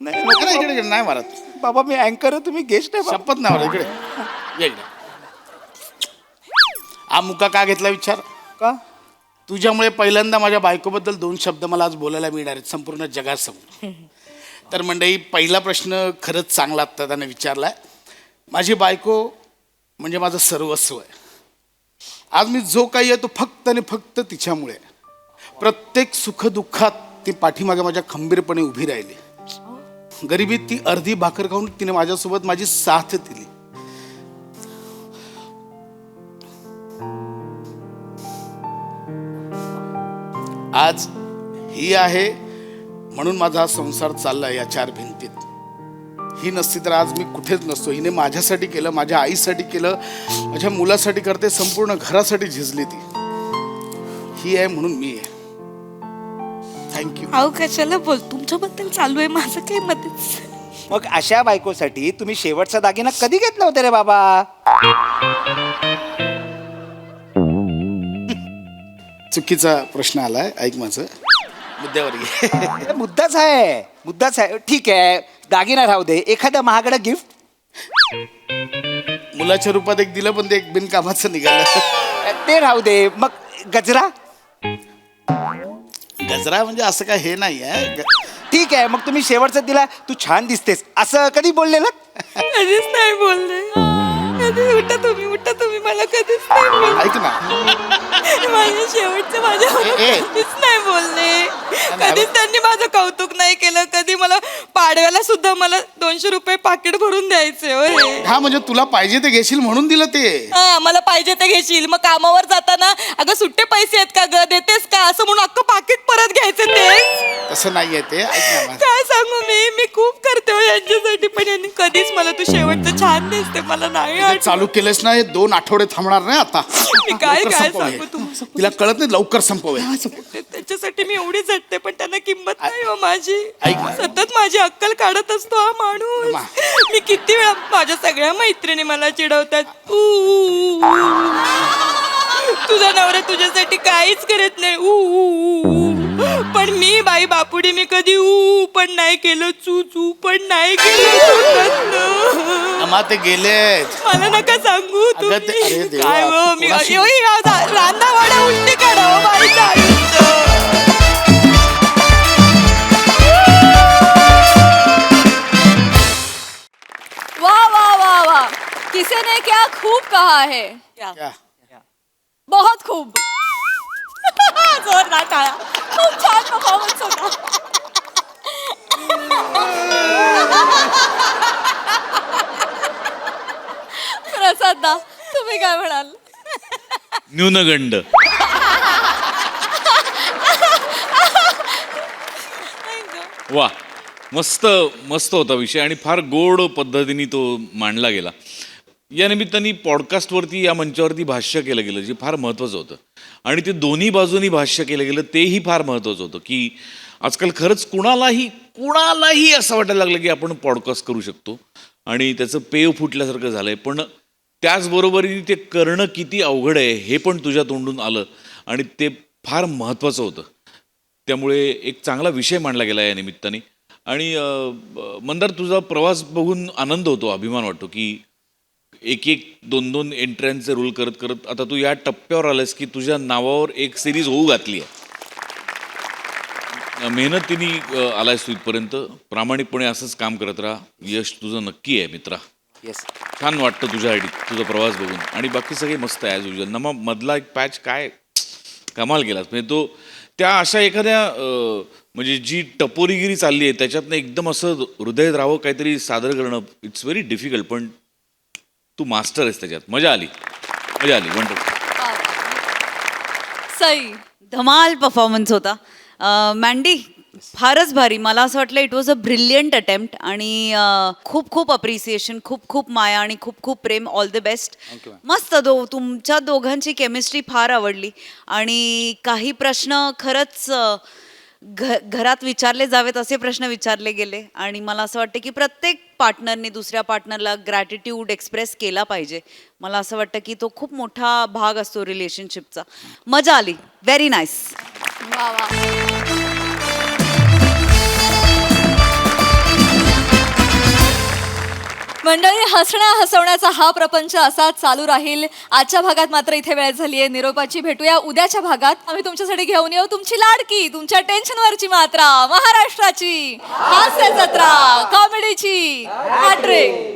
नाही
इकडे नाही मारत
बाबा, मी अँकर आहे, तुम्ही गेस्ट आहे.
शपथ नाही मारत. इकडे ये इकडे. हा मुका का घेतला विचार
का?
तुझ्यामुळे पहिल्यांदा माझ्या बायकोबद्दल 2 शब्द मला आज बोलायला मिळणार आहेत संपूर्ण जगासमोर. तर मंडळी, पहिला प्रश्न खरंच चांगला आत्ता त्याने विचारलाय. माझी बायको म्हणजे माझं सर्वस्व आहे. आज मी जो काही आहे तो फक्त आणि फक्त तिच्यामुळे. प्रत्येक सुखदुःखात ती पाठीमागे माझ्या खंबीरपणे उभी राहिली. गरिबीत ती अर्धी भाकर खाऊन तिने माझ्यासोबत माझी साथ दिली. आज ही आहे म्हणून माझा हा संसार चाललाय या 4 भिंतीत. ही नसती तर आज मी कुठेच नसतो. हिने माझ्यासाठी केलं, माझ्या आईसाठी केलं, माझ्या मुलासाठी करते, संपूर्ण घरासाठी झिजली ती. ही आहे म्हणून मी आहे. थँक्यू.
अहो कशाला बोल, तुमच्याबद्दल चालू आहे माझं काही मध्येच.
मग अशा बायकोसाठी तुम्ही शेवटचा दागिना कधी घेतला होता रे बाबा?
चुकीचा प्रश्न आलाय. ऐक माझं, मुद्द्यावर घे.
मुद्दाच आहे. ठीक आहे, दागिना राहू दे. एखादं महागडं गिफ्ट?
मुलाच्या रूपात एक दिलं, पण ते एक बिनकामाचं निघालं.
ते राहू दे. मग गजरा?
गजरा म्हणजे असं काय हे नाही आहे.
ठीक आहे, मग तुम्ही शेवटचा दिला, तू छान दिसतेस, असं कधी बोललेलं?
कधीच नाही बोलले. उठा तुम्ही मला कधीच नाही बोलले.
ऐक ना,
माझ्या शेवटचं कधीच नाही बोलले. कधीच त्यांनी माझं कौतुक नाही केलं. कधी मला पाडव्याला सुद्धा मला 200 रुपये पाकिट भरून द्यायचे.
हा म्हणजे तुला पाहिजे ते घेशील म्हणून दिलं ते.
हा, मला पाहिजे ते घेशील. मग कामावर जाताना, अगं सुट्टे पैसे आहेत का ग, देतेस का, असं म्हणून अख्खं पाकिट परत घ्यायचे ते.
तसं नाहीये ते. ऐक ना,
काय सांगू मी खूप करते हो यांच्यासाठी, पण यांनी कधीच मला तू शेवटचं छान दिसते मला नाही आठवत.
चालू केलंस ना, हे 2 आठवडे थांबणार नाही आता.
मी काय सांगू तुम्हाला.
तिला कळत नाही, लवकर संपवे.
त्याच्यासाठी मी एवढी झटते, पण त्यांना किंमत नाही हो माझी.
ऐक ना.
सतत माझी अक्कल काढत असतो हा माणूस. मी किती वेळा, माझ्या सगळ्या मैत्रिणी मला चिडवतात, तुझा नवरा तुझ्यासाठी काहीच करत नाही, पण मी बाई बापुडी, मी कधी पण नाही केलं, चू पण नाही केलं.
अमा ते गेलेत.
मला नका सांगू
अगं ते- अरे
तुम्ही.
देवा,
काय हो,
तू
मी
कोणाशी-
रांदावाडा उलटी काढावं बाईचं आयुष्य.
वाह वाह वाह वाह, किसी ने क्या खूब कहा है.
क्या?
बहुत खूब.
जोरदार टाळ्या. खूप छान परफॉर्मन्स होता.
प्रसाद दा, तुम्ही काय म्हणाल?
न्यूनगंड. वा, मस्त मस्त होता विषय आणि फार गोड पद्धतीने तो मांडला गेला. या निमित्ताने पॉडकास्टवरती या मंचावरती भाष्य केलं गेलं जे फार महत्त्वाचं होतं आणि ते दोन्ही बाजूनी भाष्य केलं गेलं तेही फार महत्त्वाचं होतं की आजकाल खरंच कुणालाही असं वाटायला लागलं की आपण पॉडकास्ट करू शकतो आणि त्याचं पेव फुटल्यासारखं झालंय. पण त्याचबरोबरीने ते करणं किती अवघड आहे हे पण तुझ्या तोंडून आलं आणि ते फार महत्त्वाचं होतं. त्यामुळे एक चांगला विषय मांडला गेला या निमित्ताने. आणि मंदार, तुझा प्रवास बघून आनंद होतो, अभिमान वाटतो की एक दोन एंट्र्यांचे रोल करत करत आता तू या टप्प्यावर आलास की तुझ्या नावावर एक सिरीज होऊ घातली आहे. मेहनतीने आलायस तू इथपर्यंत. प्रामाणिकपणे असंच काम करत राहा. यश तुझं नक्की आहे मित्रा.
येस.
छान वाटतं तुझ्यासाठी तुझा प्रवास बघून आणि बाकी सगळे मस्त आहे ॲज युजल. मग मधला एक पॅच काय कमाल केलास. म्हणजे तो त्या अशा एखाद्या म्हणजे जी टपोरीगिरी चालली आहे त्याच्यातनं एकदम असं हृदय राहावं काहीतरी सादर करणं इट्स व्हेरी डिफिकल्ट. पण तू मास्टर आहेस त्याच्यात. मजा आली. वंडरफुल.
सई,
धमाल परफॉर्मन्स होता. मँडी, फारच भारी. मला असं वाटलं it was a brilliant attempt आणि खूप खूप अप्रिसिएशन, खूप खूप माया आणि खूप खूप प्रेम. All the best. मस्त. तुमच्या दोघांची केमिस्ट्री फार आवडली आणि काही प्रश्न खरंच घरात विचारले जावेत असे प्रश्न विचारले गेले आणि मला असं वाटतं की प्रत्येक पार्टनरने दुसऱ्या पार्टनरला ग्रॅटिट्यूड एक्सप्रेस केला पाहिजे. मला असं वाटतं की तो खूप मोठा भाग असतो रिलेशनशिपचा. मजा आली. Very nice.
वा वा. मंडळी, हसवण्याचा हा प्रपंच असाच चालू राहील. आजच्या भागात मात्र इथे वेळ झाली आहे निरोपाची. भेटूया उद्याच्या भागात. आम्ही तुमच्यासाठी घेऊन येऊ तुमची लाडकी, तुमच्या टेन्शनवरची मात्रा, महाराष्ट्राची हास्य जत्रा, कॉमेडीची हॅट्रिक.